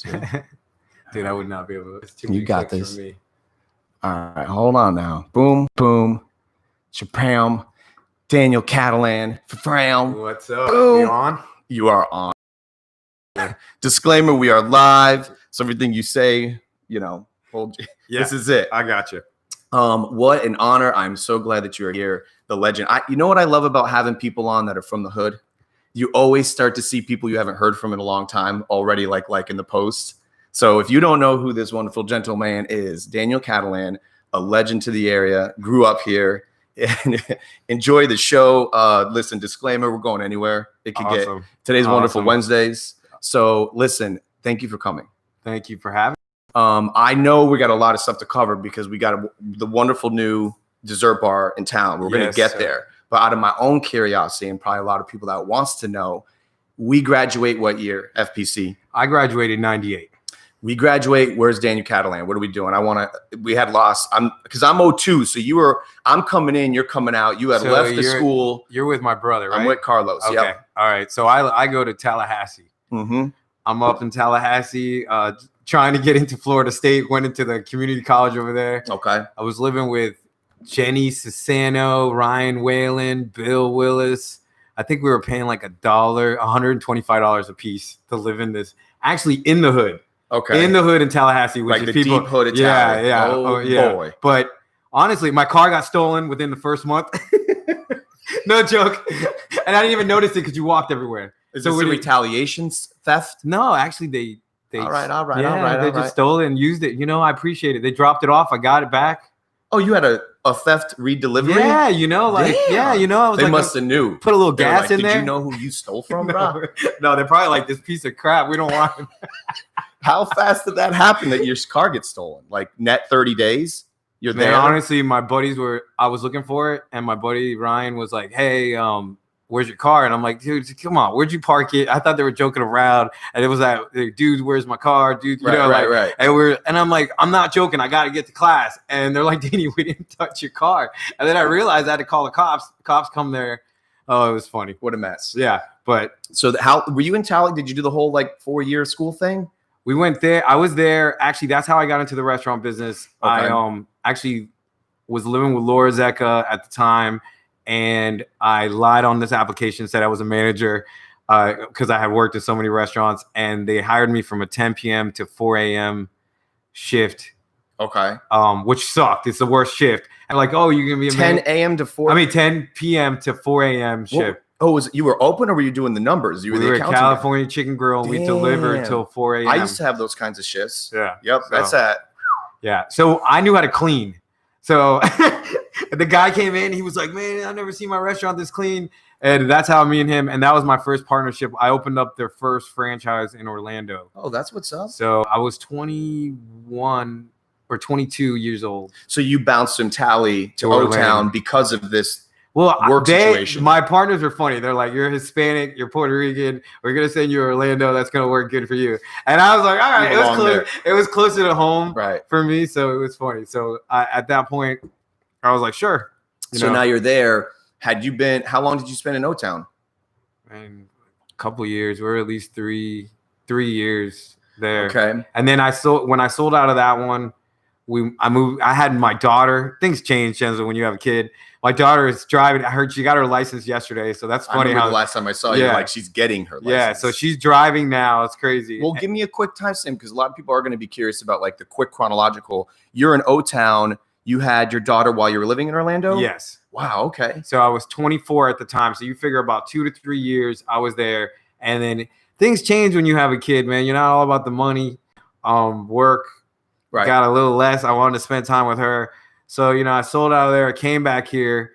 close, dude. Dude, I would not be able to. It's too You many got clicks this. for me. All right, hold on now. Boom, boom. Chapam. Daniel Catalan. Fram. What's up? Boom. You on? You are on. Disclaimer, we are live. So everything you say, hold you. Yeah, This is it. I got you. What an honor. I'm so glad that you're here. The legend. You know what I love about having people on that are from the hood? You always start to see people you haven't heard from in a long time already, like in the post. So if you don't know who this wonderful gentleman is, Daniel Catalan, a legend to the area, grew up here, and enjoy the show. Listen, disclaimer, we're going anywhere. It could get today's Wonderful Wednesdays. So listen, thank you for coming. Thank you for having me. I know we got a lot of stuff to cover because we got the wonderful new dessert bar in town. We're going to get there. But out of my own curiosity and probably a lot of people that wants to know, we graduate what year, FPC? I graduated 98. We graduate. Where's Daniel Catalan? What are we doing? We had lost. Because I'm 02. So I'm coming in, you're coming out. You had left the school. You're with my brother, right? I'm with Carlos. Okay. Yep. All right. So I go to Tallahassee. Mm-hmm. I'm up in Tallahassee, trying to get into Florida State, went into the community college over there. Okay. I was living with Jenny Sassano, Ryan Whalen, Bill Willis. I think we were paying like $125 a piece to live in this, actually in the hood. Okay. In the hood in Tallahassee, which like is the people, deep hood of Tallahassee. Yeah. Oh, yeah. Boy. But honestly, my car got stolen within the first month. No joke. And I didn't even notice it because you walked everywhere. Is this a retaliation theft? No, actually, they all right. They just stole it and used it. I appreciate it. They dropped it off. I got it back. Oh, you had a theft redelivery? Yeah, I was they must have knew. Put a little gas in there. Did you know who you stole from, bro? No, they're probably like, this piece of crap. We don't want it. How fast did that happen that your car gets stolen? Like net 30 days? You're there? Honestly, my buddies I was looking for it, and my buddy Ryan was like, hey, where's your car? And I'm like, dude, come on, where'd you park it? I thought they were joking around. And it was like, dude, where's my car? Dude, right. And I'm like, I'm not joking. I got to get to class. And they're like, Danny, we didn't touch your car. And then I realized I had to call the cops. Cops come there. Oh, it was funny. What a mess. Yeah. But so how were you in Tallahassee? Did you do the whole 4-year school thing? We went there. I was there. Actually, that's how I got into the restaurant business. Okay. I actually was living with Laura Zecca at the time. And I lied on this application, said I was a manager because I had worked in so many restaurants. And they hired me from a 10 p.m. to 4 a.m. shift. Okay. Which sucked. It's the worst shift. And like, oh, you're going to be a 10 a.m. to 4? 10 p.m. to 4 a.m. shift. Oh, you were open or were you doing the numbers? You were we were California Chicken Grill. And we delivered till 4 a.m. I used to have those kinds of shifts. Yeah. Yep. That's that. Yeah. So I knew how to clean. So the guy came in. He was like, man, I've never seen my restaurant this clean. And that's how me and him. And that was my first partnership. I opened up their first franchise in Orlando. Oh, that's what's up. So I was 21 or 22 years old. So you bounced from Tally to O-Town because of this situation. My partners are funny. They're like, you're Hispanic, you're Puerto Rican. We're going to send you to Orlando. That's going to work good for you. And I was like, all right. It was closer to home for me. So it was funny. So at that point, I was like, sure. So now you're there. How long did you spend in O-Town? A couple of years. We're at least three years there. Okay. And then when I sold out of that one, I moved. I had my daughter. Things change, Chenzo, when you have a kid. My daughter is driving. I heard she got her license yesterday, so that's funny. The last time I saw you, she's getting her license. Yeah, so she's driving now. It's crazy. Well, give me a quick timestamp because a lot of people are going to be curious about the quick chronological. You're in O-Town. You had your daughter while you were living in Orlando? Yes. Wow. Okay. So I was 24 at the time. So you figure about 2 to 3 years I was there, and then things change when you have a kid, man. You're not all about the money, work. Right. Got a little less. I wanted to spend time with her. So, I sold out of there, came back here,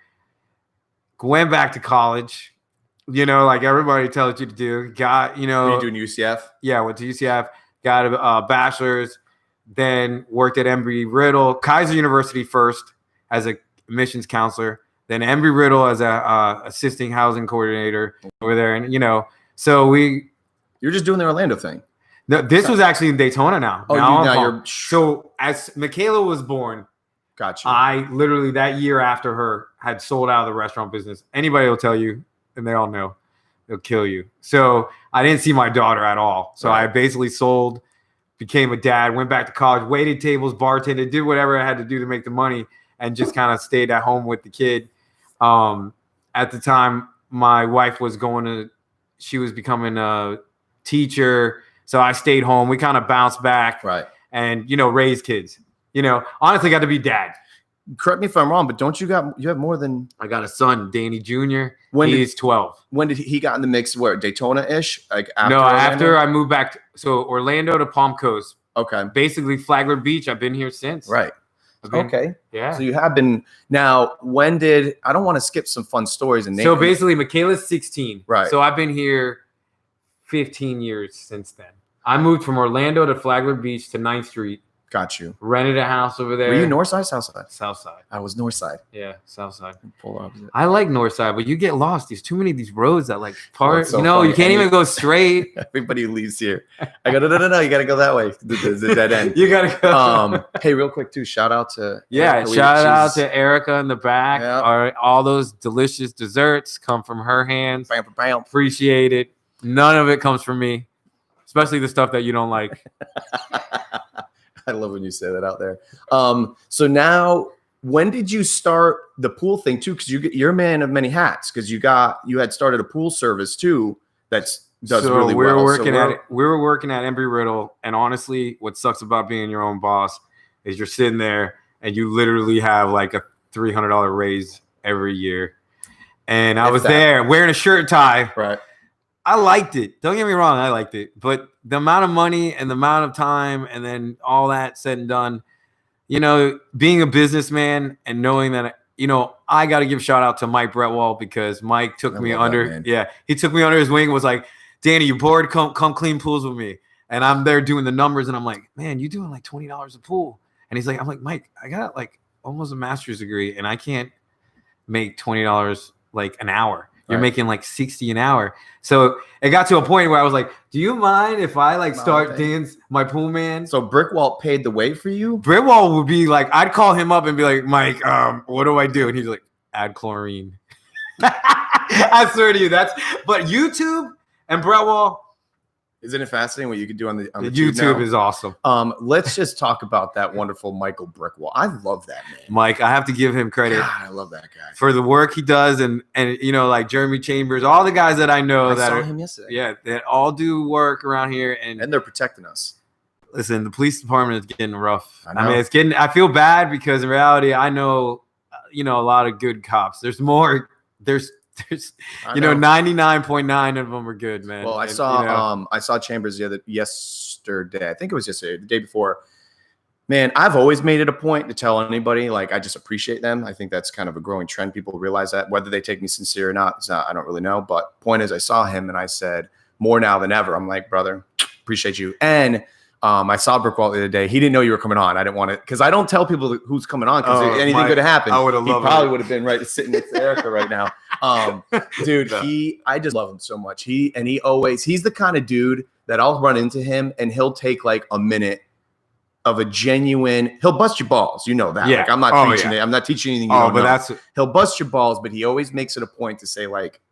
went back to college, like everybody tells you to do. Were you doing UCF? Yeah, went to UCF, got a bachelor's, then worked at Embry-Riddle, Kaiser University first as a admissions counselor, then Embry-Riddle as a assisting housing coordinator over there. And, so you're just doing the Orlando thing. No, this was actually in Daytona now. Oh, now you're so as Michaela was born, gotcha. I literally that year after her had sold out of the restaurant business. Anybody will tell you, and they all know, they'll kill you. So I didn't see my daughter at all. So I basically sold became a dad, went back to college, waited tables, bartended, did whatever I had to do to make the money, and just kind of stayed at home with the kid. At the time, my wife was she was becoming a teacher, so I stayed home. We kind of bounced back, right, and raised kids. Honestly, got to be dad. Correct me if I'm wrong, but don't you have more than? I got a son, Danny Jr. He's 12. When did he got in the mix? Where, Daytona-ish? Like after after I moved back. So Orlando to Palm Coast. Okay. Basically Flagler Beach. I've been here since. Right. Okay. Yeah. So you have been. Now, I don't want to skip some fun stories. So basically, Michaela's 16. Right. So I've been here 15 years since then. I moved from Orlando to Flagler Beach to 9th Street. Got you. Rented a house over there. Were you north side, south side? South side. I was north side. Yeah, south side. Polar opposite. I like north side, but you get lost. There's too many of these roads that part. So you can't even go straight. Everybody leaves here. I go, no. You got to go that way. The dead end. You got to go. Hey, real quick too. Shout out to shout out to Erica in the back. Yeah. All those delicious desserts come from her hands. Bam, bam, bam. Appreciate it. None of it comes from me, especially the stuff that you don't like. I love when you say that out there. So now, when did you start the pool thing too? Because you're a man of many hats. Because you had started a pool service too. Does really well. We were working at Embry-Riddle, and honestly, what sucks about being your own boss is you're sitting there and you literally have like a $300 raise every year. And I was there wearing a shirt and tie. Right. I liked it. Don't get me wrong. I liked it. But the amount of money and the amount of time and then all that said and done, being a businessman and knowing that, I got to give shout out to Mike Bretwall, because Mike took me under. He took me under his wing and was like, Danny, you bored? Come clean pools with me. And I'm there doing the numbers and I'm like, man, you doing like $20 a pool. And he's like, I'm like, Mike, I got like almost a master's degree and I can't make $20 like an hour. You're making like 60 an hour. So it got to a point where I was like, do you mind if I start dance my pool man? So Brickwall paid the way for you? Brickwall would be like, I'd call him up and be like, Mike, what do I do? And he's like, add chlorine. I swear to you, but YouTube and Brickwall. Isn't it fascinating what you can do on the YouTube is awesome. Let's just talk about that wonderful Michael Brickwall. I love that man. Mike, I have to give him credit. God, I love that guy for the work he does, and like Jeremy Chambers, all the guys that I know I saw him yesterday. Yeah, that all do work around here, and they're protecting us. Listen, the police department is getting rough. I mean, I feel bad because in reality, I know, a lot of good cops. There's more. There's 99.9 of them are good, man. Well, I saw Chambers yesterday. I think it was yesterday, the day before. Man, I've always made it a point to tell anybody, like, I just appreciate them. I think that's kind of a growing trend. People realize that. Whether they take me sincere or not, I don't really know. But point is, I saw him and I said, more now than ever. I'm like, brother, appreciate you. And I saw Brickwall the other day. He didn't know you were coming on. I didn't want to, because I don't tell people who's coming on, because anything could have happened. I would have loved it. He probably would have been sitting next to Erica right now. Dude, I just love him so much. He's the kind of dude that I'll run into him and he'll take like a minute of a genuine, he'll bust your balls. You know that. Yeah. Like, I'm not teaching it. I'm not teaching anything. He'll bust your balls, but he always makes it a point to say, like,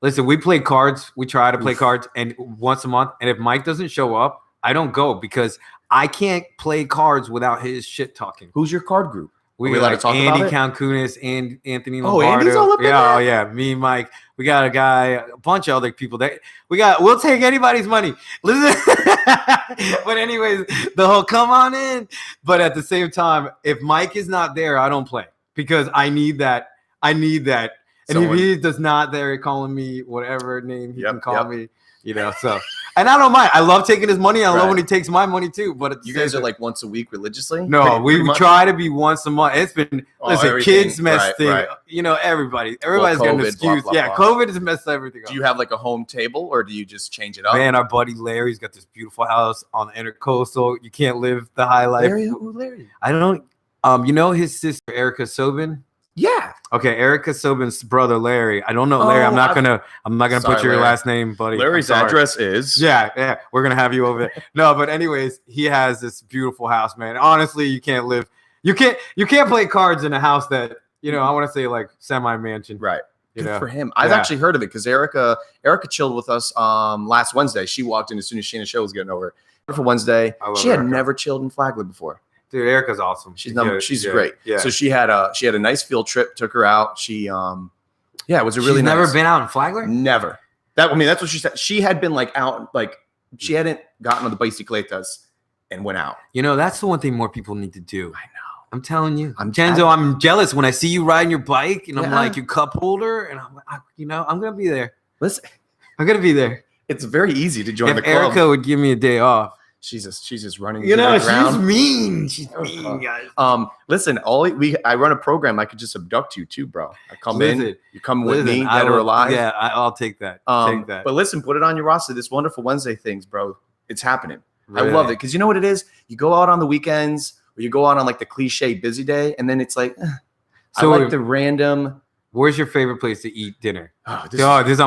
listen, we play cards. We try to play cards and once a month. And if Mike doesn't show up, I don't go, because I can't play cards without his shit talking. Who's your card group? We got like Andy Cancunis and Anthony Lombardo. Andy's all up in there? Oh yeah, me, Mike. We got a guy, a bunch of other people that we'll take anybody's money. Listen, but anyways, the whole come on in. But at the same time, if Mike is not there, I don't play, because I need that. And if he does not there, calling me whatever name he can call me. So, and I don't mind. I love taking his money. I love when he takes my money too. But you guys are like once a week religiously? No, we try to be once a month. It's been kids mess thing. Right. Everybody's got an excuse. Blah, blah, blah. COVID has messed everything up. Do you have like a home table, or do you just change it up? Man, our buddy Larry's got this beautiful house on the Intercoastal. You can't live the high life. Larry? I don't. His sister Erica Sobin. Yeah. Okay, Erica Sobin's brother Larry. I don't know Larry. I'm not gonna put your last name, buddy. Larry's address is. Yeah. We're gonna have you over there. No, but anyways, he has this beautiful house, man. Honestly, you can't live. You can't play cards in a house that I want to say like semi-mansion. Right. Good for him. I've actually heard of it, because Erica chilled with us last Wednesday. She walked in as soon as Shayna Show was getting over, For Wednesday, she had Erica. never chilled in Flagler before. Dude, Erica's awesome. She's great. Yeah. So she had a nice field trip. Took her out. She it was a really nice. Never been out in Flagler. Never. That's what she said. She had been like out, like she hadn't gotten on the bicicletas and went out. You know, that's the one thing more people need to do. I know. I'm telling you, Chenzo, I'm jealous when I see you riding your bike, and I'm like your cup holder, and I'm like, I'm gonna be there. Listen, I'm gonna be there. It's very easy to join the club. Erica would give me a day off. She's just running. You know, she's mean. She's mean, guys. Listen, I run a program. I could just abduct you too, bro. I come in, you come with me, dead or alive. Yeah, I'll take that. Take that. But listen, put it on your roster. This Wonderful Wednesday things, bro. It's happening. Really? I love it because you know what it is. You go out on the weekends, or you go out on like the cliche busy day, and then it's like, so I like the random. Where's your favorite place to eat dinner? I'm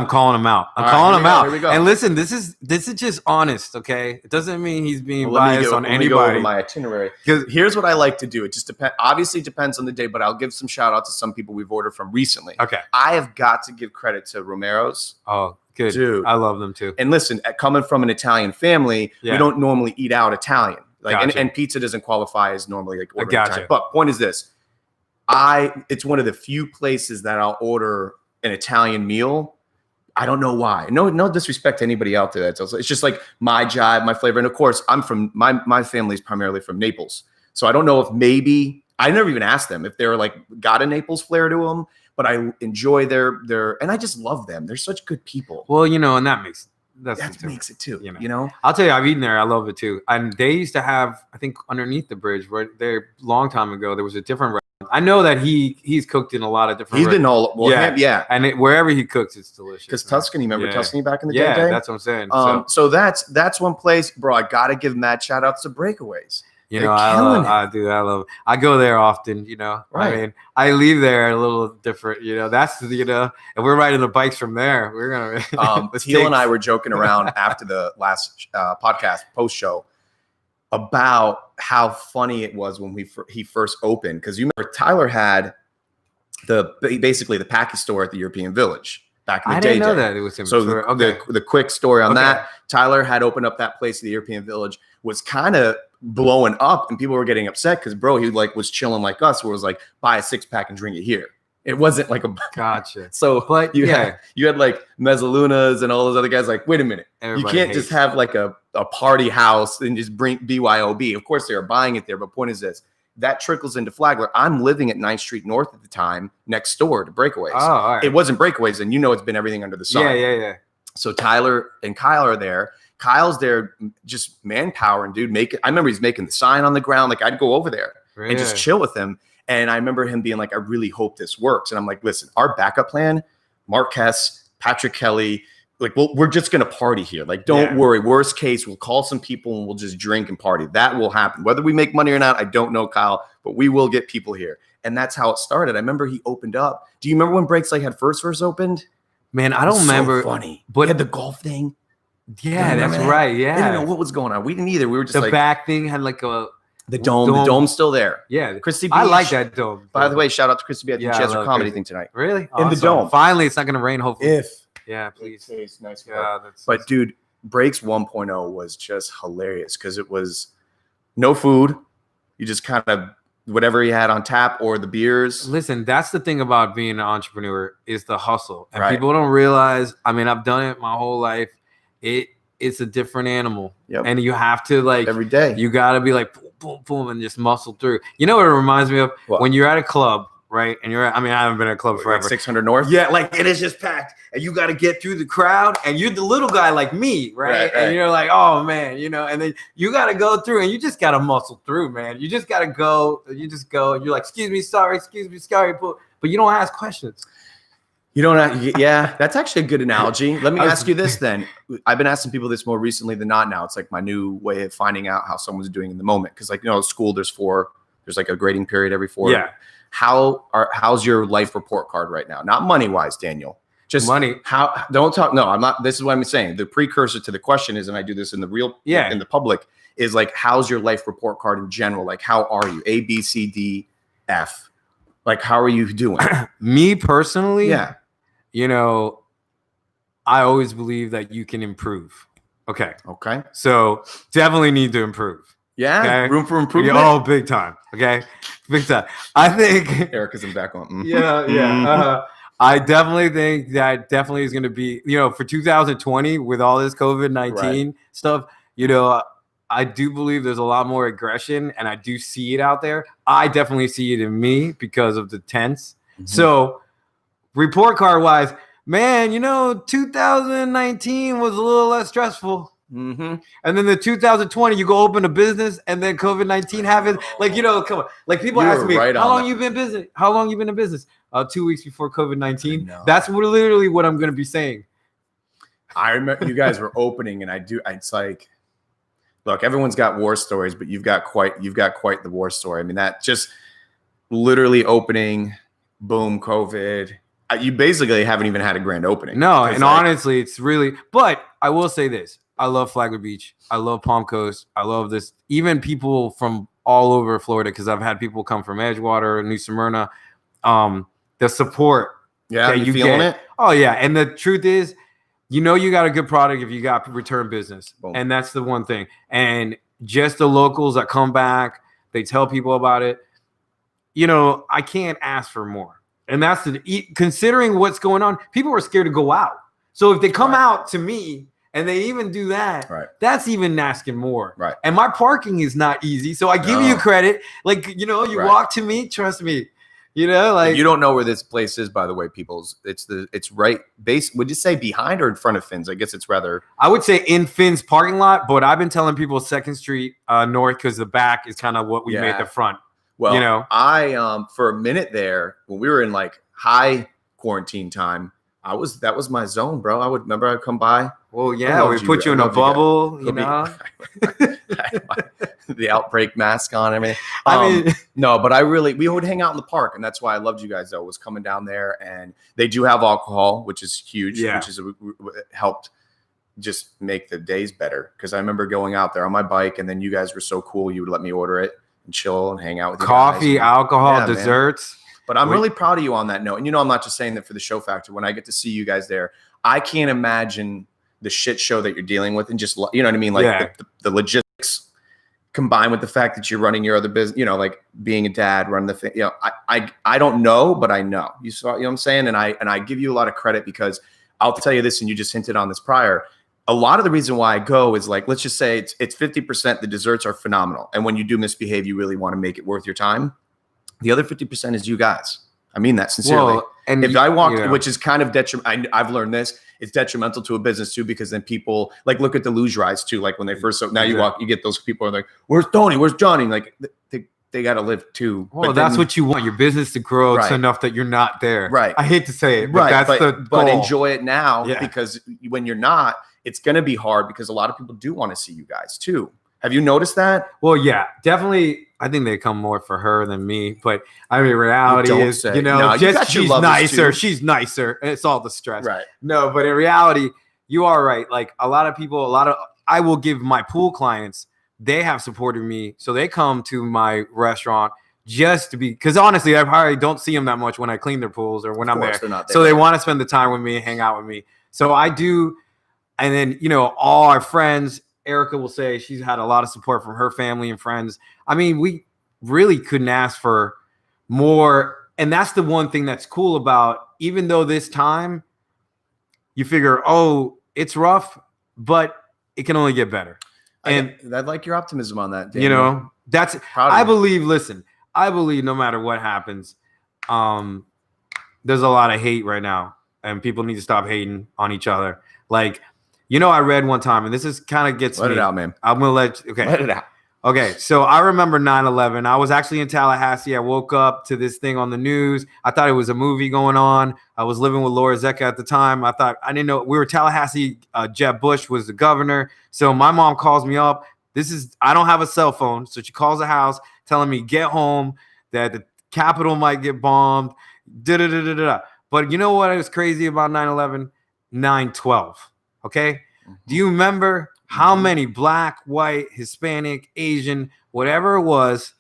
calling him out. I'm calling him out. Here we go. And listen, this is just honest, okay? It doesn't mean he's being biased on anybody. Let me go over my itinerary. Because here's what I like to do. It just depends. Obviously, depends on the day, but I'll give some shout out to some people we've ordered from recently. Okay. I have got to give credit to Romero's. Oh, good. Dude. I love them too. And listen, coming from an Italian family, we don't normally eat out Italian. Like, and pizza doesn't qualify as normally like ordering Italian. But point is this. It's one of the few places that I'll order an Italian meal. I don't know why. No disrespect to anybody out there. It's just like my jive, my flavor. And of course, I'm from my family's primarily from Naples. So I don't know if maybe I never even asked them if they're like got a Naples flair to them, but I enjoy their and I just love them. They're such good people. Well, and that makes it too. You know, I'll tell you, I've eaten there. I love it too. And they used to have, I think, underneath the bridge, right there, long time ago, there was a different restaurant. I know that he's cooked in a lot of different. He's been all and wherever he cooks, it's delicious. Because Tuscany, remember Tuscany back in the day? Yeah, that's what I'm saying. So that's one place, bro. I gotta give mad shout outs to Breakaways. I love it. I go there often. Right. I mean, I leave there a little different. That's and we're riding the bikes from there. We're gonna. Teal and I were joking around after the last podcast post show about how funny it was when he first opened, because you remember Tyler had basically the package store at the European Village back in the day. I didn't know that it was him. So the quick story on that, Tyler had opened up that place at the European Village, was kind of blowing up, and people were getting upset because he was chilling like us, where it was like, buy a 6-pack and drink it here. It wasn't like a gotcha. So but you had like Mezzalunas and all those other guys like, wait a minute, everybody you can't just have like a party house and just bring BYOB. Of course they are buying it there, but point is this, that trickles into Flagler. I'm living at 9th Street North at the time, next door to Breakaways. Oh, all right. It wasn't Breakaways, and it's been everything under the sun. Yeah. So Tyler and Kyle are there. Kyle's there just manpower, and dude, I remember he's making the sign on the ground. Like, I'd go over there and just chill with him. And I remember him being like, I really hope this works. And I'm like, listen, our backup plan, Marquez, Patrick Kelly, like, we're just going to party here. Like, don't worry. Worst case, we'll call some people and we'll just drink and party. That will happen. Whether we make money or not, I don't know, Kyle, but we will get people here. And that's how it started. I remember he opened up. Do you remember when Breaks Like had first opened? Man, I don't remember. So funny. But he had the golf thing. Yeah, that's right. Yeah. I didn't know what was going on. We didn't either. We were just the back thing had like the dome. The dome's still there. Yeah. Christy B. I like that dome. By the way, shout out to Christy B. at the Chenzo comedy thing tonight. Really? In the dome. Finally, it's not going to rain, hopefully. Yeah, please. It's nice. But dude, Breaks 1.0 was just hilarious because it was no food. You just kind of whatever he had on tap or the beers. Listen, that's the thing about being an entrepreneur is the hustle. And people don't realize, I mean, I've done it my whole life. It's a different animal. Yep. And you have to like every day. You got to be like boom, boom, boom, and just muscle through. You know what it reminds me of? What? When you're at a club, right? And I haven't been at a club forever. Like 600 North? Yeah, like it is just packed. And you got to get through the crowd. And you're the little guy like me, right? And you're like, oh man, and then you got to go through and you just got to muscle through, man. You just got to go. You just go and you're like, excuse me, sorry, but you don't ask questions. You don't. Yeah, that's actually a good analogy. Let me ask you this then. I've been asking people this more recently than not. Now it's like my new way of finding out how someone's doing in the moment. Because school, there's like a grading period every 4. Yeah. How's your life report card right now? Not money wise, Daniel. Just money. Don't talk. No, I'm not. This is what I'm saying. The precursor to the question is, and I do this in the real. Yeah. In the public is like, how's your life report card in general? Like, how are you? A, B, C, D, F. Like, how are you doing? Me personally. Yeah. I always believe that you can improve. Okay. Okay. So definitely need to improve. Yeah. Okay? Room for improvement. Yeah, oh, big time. Okay. Big time. I think Erica's in the back on. Yeah. I definitely think that definitely is going to be, for 2020 with all this COVID-19 stuff, I do believe there's a lot more aggression, and I do see it out there. I definitely see it in me because of the tense. Mm-hmm. So report card wise, man, 2019 was a little less stressful. Mm-hmm. And then the 2020, you go open a business, and then COVID-19 happens. Come on. Like people ask me, how long you been busy? How long you been in business? 2 weeks before COVID-19. That's literally what I'm going to be saying. I remember you guys were opening, and it's like, look, everyone's got war stories, but you've got quite the war story. I mean, that just literally opening, boom, COVID. You basically haven't even had a grand opening. No, and honestly, it's really. But I will say this: I love Flagler Beach. I love Palm Coast. I love this. Even people from all over Florida, because I've had people come from Edgewater, New Smyrna. The support. Yeah, that you feeling it? Oh yeah, and the truth is, you got a good product if you got return business. Boom. And that's the one thing. And just the locals that come back, they tell people about it. I can't ask for more. And that's considering what's going on. People are scared to go out. So if they come out to me and they even do that, that's even asking more. Right. And my parking is not easy. So I give you credit. You walk to me, trust me. If you don't know where this place is, by the way, it's right base. Would you say behind or in front of Finn's? I guess it's rather. I would say in Finn's parking lot, but I've been telling people 2nd Street North because the back is kind of what we made the front. Well, I for a minute there when we were in like high quarantine time, that was my zone, bro. I'd come by. Well, yeah, we put you in a bubble, the outbreak mask on. I mean, no, but we would hang out in the park, and that's why I loved you guys. Though was coming down there, and they do have alcohol, which is huge. Yeah. Which is helped just make the days better. Because I remember going out there on my bike, and then you guys were so cool. You would let me order it and chill and hang out with you coffee, guys. alcohol, desserts. Man. But I'm really proud of you on that note. And I'm not just saying that for the show factor. When I get to see you guys there, I can't imagine the shit show that you're dealing with, and just, you know what I mean? Like the logistics combined with the fact that you're running your other business, like being a dad, running the thing, I don't know, but I know. You saw, what I'm saying? And I give you a lot of credit, because I'll tell you this, and you just hinted on this prior. A lot of the reason why I go is like, let's just say it's 50%. The desserts are phenomenal. And when you do misbehave, you really want to make it worth your time. The other 50% is you guys. I mean that sincerely. Well, and if I walk, which is kind of detrimental, I've learned this. It's detrimental to a business too, because then people look at the luge rides too. Like when they first, now you walk, you get those people are like, "Where's Tony? Where's Johnny?" Like they got to live too. Well, that's what you want, your business to grow to enough that you're not there. Right. I hate to say it, but that's the goal. But enjoy it now, because when you're not, it's going to be hard, because a lot of people do want to see you guys too. Have you noticed that? Well, yeah, definitely. I think they come more for her than me, but I mean, reality is, she's nicer. She's nicer. It's all the stress. Right. No, but in reality, you are right. Like a lot of people, I will give my pool clients, they have supported me. So they come to my restaurant just to be, because honestly, I probably don't see them that much when I clean their pools or when I'm there. So they want to spend the time with me, hang out with me. So I do. And then, all our friends, Erica will say she's had a lot of support from her family and friends. I mean, we really couldn't ask for more. And that's the one thing that's cool about, even though this time you figure, it's rough, but it can only get better. And I like your optimism on that, Daniel. I believe no matter what happens, there's a lot of hate right now, and people need to stop hating on each other. I read one time, and this is kind of gets me. Let it out, man. I'm going to let it out. Okay, so I remember 9/11. I was actually in Tallahassee. I woke up to this thing on the news. I thought it was a movie going on. I was living with Laura Zecca at the time. I didn't know we were Tallahassee. Jeb Bush was the governor. So my mom calls me up. I don't have a cell phone. So she calls the house telling me, get home, that the Capitol might get bombed. But you know what was crazy about 9/11? 9/12. Okay. Mm-hmm. Do you remember how many black, white, Hispanic, Asian, whatever it was,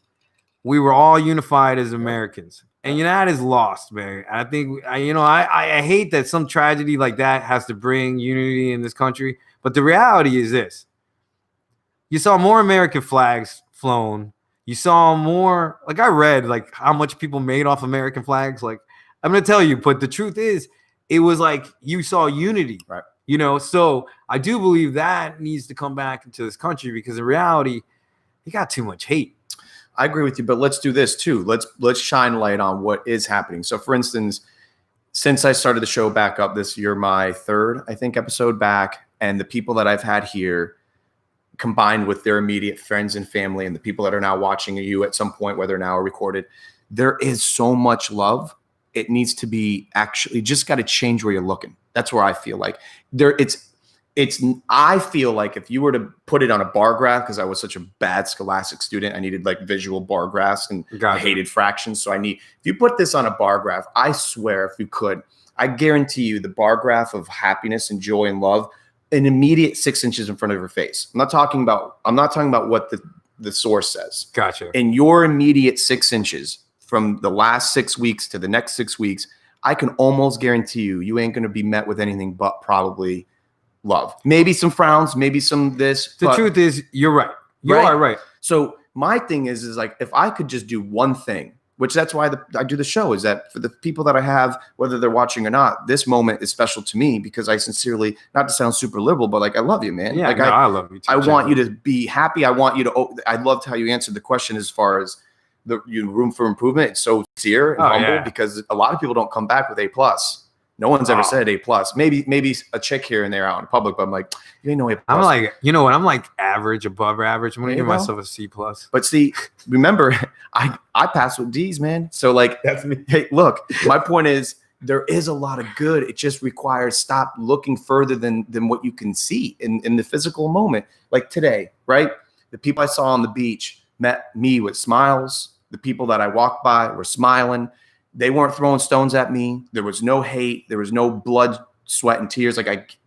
we were all unified as Americans. And United is lost, man. I think I hate that some tragedy like that has to bring unity in this country. But the reality is this: you saw more American flags flown. You saw more. Like I read, like how much people made off American flags. Like I'm gonna tell you, but the truth is, it was like you saw unity, right? So I do believe that needs to come back into this country because in reality, you got too much hate. I agree with you, but let's do this too. Let's shine light on what is happening. So, for instance, since I started the show back up this year, my third, I think, episode back, and the people that I've had here, combined with their immediate friends and family, and the people that are now watching you at some point, whether now or recorded, there is so much love. It needs to be actually just got to change where you're looking. That's where I feel like I feel like if you were to put it on a bar graph, because I was such a bad scholastic student, I needed like visual bar graphs and I hated fractions. So if you put this on a bar graph, I swear if you could, I guarantee you the bar graph of happiness and joy and love, an immediate 6 inches in front of your face. I'm not talking about what the source says. Gotcha. In your immediate 6 inches from the last 6 weeks to the next 6 weeks, I can almost guarantee you ain't going to be met with anything but probably love. Maybe some frowns, maybe some this. The truth is, you're right. You are right. So my thing is like, if I could just do one thing, which that's why I do the show, is that for the people that I have, whether they're watching or not, this moment is special to me because I sincerely, not to sound super liberal, but like, I love you, man. Yeah, like, I love you too. I want you to be happy. I want you to, I loved how you answered the question as far as the room for improvement. It's so sincere and humble because a lot of people don't come back with A+. No one's ever said A+. Maybe a chick here and there out in public, but I'm like, you ain't no A+. I'm like, you know what? I'm like average, above average. I'm gonna give myself a C+. But see, remember, I pass with D's, man. So like, that's me. Hey, look, my point is there is a lot of good. It just requires stop looking further than what you can see in the physical moment. Like today, right? The people I saw on the beach met me with smiles. The people that I walked by were smiling. They weren't throwing stones at me. There was no hate. There was no blood, sweat, and tears. Like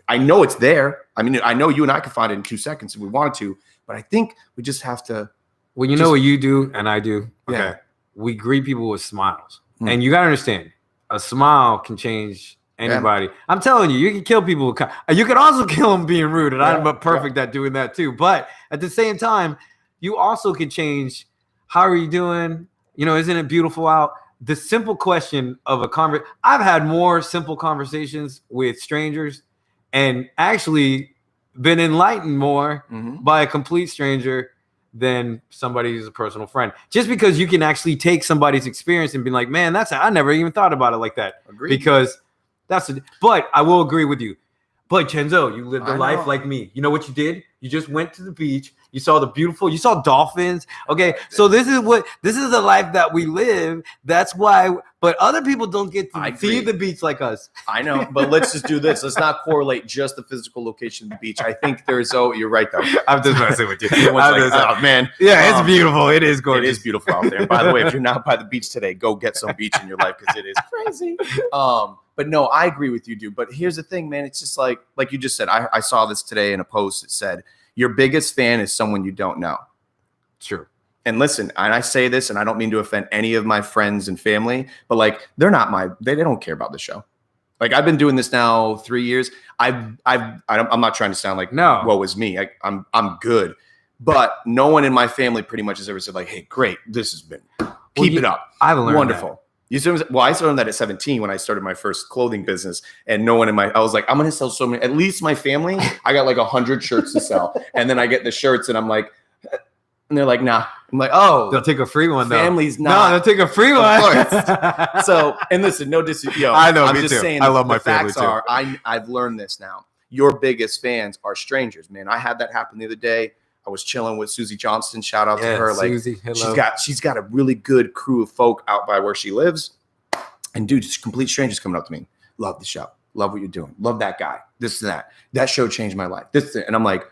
I know it's there. I mean, I know you and I could find it in 2 seconds if we wanted to, but I think we just have to. Well, you know what you do and I do? Okay. Yeah. We greet people with smiles. And you got to understand, a smile can change anybody. Yeah. I'm telling you, you can kill people. You can also kill them being rude. And I'm perfect at doing that too. But at the same time, you also can change. How are you doing? Isn't it beautiful out? The simple question of a conversation. I've had more simple conversations with strangers and actually been enlightened more by a complete stranger than somebody who's a personal friend. Just because you can actually take somebody's experience and be like, man, I never even thought about it like that. Agreed. Because but I will agree with you. But Chenzo, you lived a life like me. You know what you did? You just went to the beach. You saw you saw dolphins. Okay. So this is the life that we live. That's why, but other people don't get to see the beach like us. I know, but let's just do this. Let's not correlate just the physical location of the beach. I think you're right though. I'm just messing with you. Oh man. Yeah, it's beautiful. It is gorgeous. It is beautiful out there. And by the way, if you're not by the beach today, go get some beach in your life because it is crazy. But no, I agree with you, dude. But here's the thing, man. It's just like you just said, I saw this today in a post. It said, your biggest fan is someone you don't know. True. And listen, and I say this, and I don't mean to offend any of my friends and family, but like, they don't care about the show. Like, I've been doing this now 3 years. I'm not trying to sound like, woe is me. I'm good. But no one in my family pretty much has ever said like, hey, great, this has been, keep it up. I've learned wonderful. That. I learned that at 17 when I started my first clothing business, and no one I was like, I'm going to sell so many, at least my family, I got like 100 shirts to sell. And then I get the shirts and I'm like, and they're like, nah. I'm like, oh, they'll take a free one though. Family's not. No, they'll take a free one. So, and listen, no disrespect. I know, I'm me just too. saying I love my family too. I've learned this now. Your biggest fans are strangers, man. I had that happen the other day. I was chilling with Susie Johnston. Shout out to her. Like, Susie, hello. she's got a really good crew of folk out by where she lives. And dude, just complete strangers coming up to me. Love the show. Love what you're doing. Love that guy. This and that. That show changed my life. And I'm like,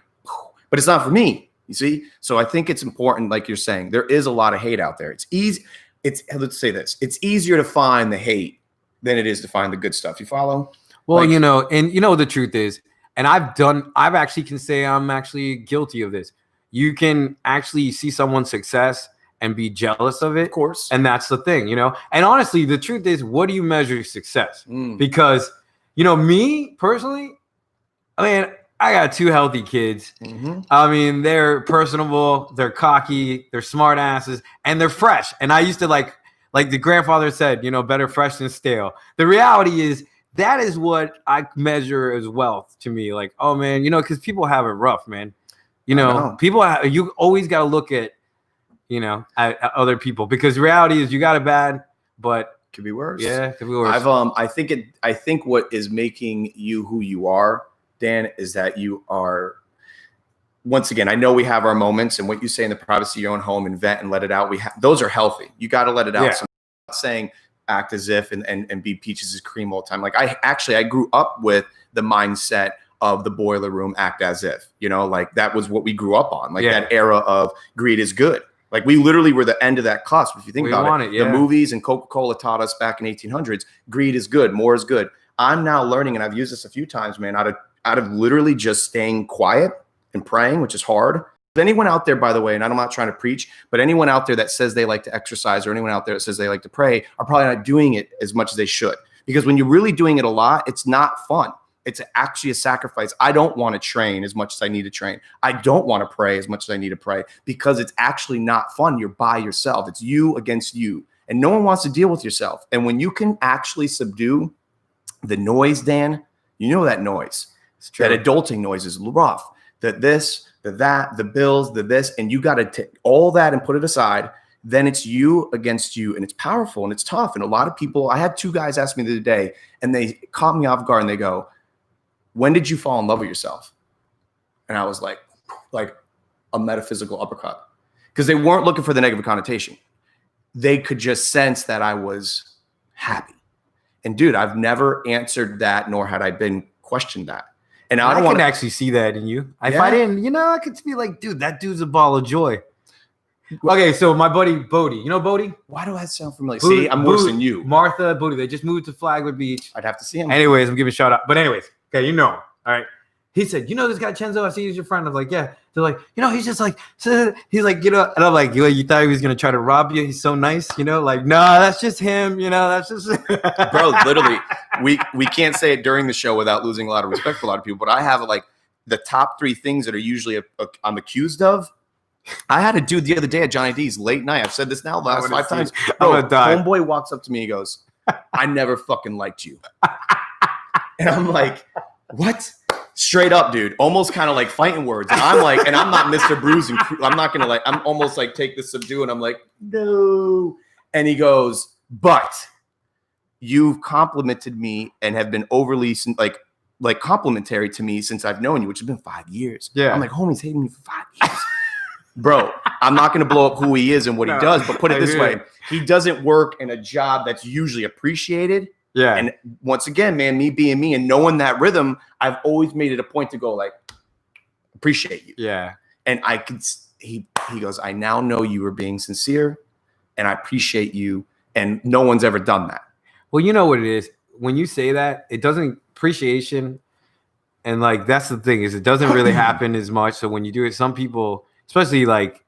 but it's not for me. You see? So I think it's important, like you're saying, there is a lot of hate out there. It's easy. Let's say this. It's easier to find the hate than it is to find the good stuff. You follow? Well, the truth is, and I've actually can say I'm actually guilty of this. You can actually see someone's success and be jealous of it. Of course. And that's the thing, you know. And honestly, the truth is, what do you measure success? Because, you know, me personally, I mean, I got 2 healthy kids. I mean, they're personable, they're cocky, they're smart asses, and they're fresh. And I used to like the grandfather said, you know, better fresh than stale. The reality is that is what I measure as wealth to me. Like, oh man, you know, because people have it rough, man. You know, you always got to look at, you know, at other people, because the reality is you got it bad, but could be worse. Yeah, it could be worse. I think what is making you who you are, Dan, is that you are, once again, I know we have our moments, and what you say in the privacy of your own home and vent and let it out. Those are healthy. You got to let it out. Yeah. So I'm not saying act as if and be peaches as cream all the time. Like I grew up with the mindset of the boiler room, act as if, you know, like that was what we grew up on. Like that era of greed is good. Like we literally were the end of that cusp. If you think about it, the movies and Coca-Cola taught us back in 1800s, greed is good, more is good. I'm now learning, and I've used this a few times, man, out of literally just staying quiet and praying, which is hard. Anyone out there, by the way, and I'm not trying to preach, but anyone out there that says they like to exercise, or anyone out there that says they like to pray, are probably not doing it as much as they should. Because when you're really doing it a lot, it's not fun. It's actually a sacrifice. I don't want to train as much as I need to train. I don't want to pray as much as I need to pray, because it's actually not fun. You're by yourself. It's you against you. And no one wants to deal with yourself. And when you can actually subdue the noise, Dan, you know that noise. That adulting noise is rough. That this, the that, the bills, the this, and you got to take all that and put it aside. Then it's you against you, and it's powerful and it's tough. And a lot of people, I had 2 guys ask me the other day, and they caught me off guard, and they go, when did you fall in love with yourself? And I was like a metaphysical uppercut, because they weren't looking for the negative connotation. They could just sense that I was happy. And dude, I've never answered that, nor had I been questioned that. And I can actually see that in you. If I didn't, you know, I could be like, dude, that dude's a ball of joy. Okay, so my buddy Bodie, you know Bodie? Why do I sound familiar? See, I'm worse than you. Martha, Bodie, they just moved to Flagler Beach. I'd have to see him. Anyways, I'm giving a shout out. But anyways, okay, you know, all right. He said, you know this guy Chenzo? I see he's your friend. I'm like, yeah. They're like, you know, he's just like, he's like, you know, and I'm like, you thought he was gonna try to rob you? He's so nice, you know, like, nah, that's just him, you know, that's just bro. Literally, we can't say it during the show without losing a lot of respect for a lot of people. But I have like the top 3 things that are usually I'm accused of. I had a dude the other day at Johnny D's late night. I've said this now the last 5 times. Bro, homeboy walks up to me and goes, I never fucking liked you. And I'm like, what? Straight up, dude. Almost kind of like fighting words. And I'm like, and I'm not Mr. Bruising. I'm not going to like, I'm almost like take the subdue. And I'm like, no. And he goes, but you've complimented me and have been overly like complimentary to me since I've known you, which has been 5 years. Yeah. I'm like, homie's hating me for 5 years. Bro, I'm not going to blow up who he is and what he does, but put it this way. He doesn't work in a job that's usually appreciated. Yeah. And once again, man, me being me and knowing that rhythm, I've always made it a point to go like, appreciate you. Yeah. And I could, he goes, I now know you were being sincere and I appreciate you. And no one's ever done that. Well, you know what it is. When you say that, it doesn't appreciation. And like, that's the thing is it doesn't really happen as much. So when you do it, some people, especially like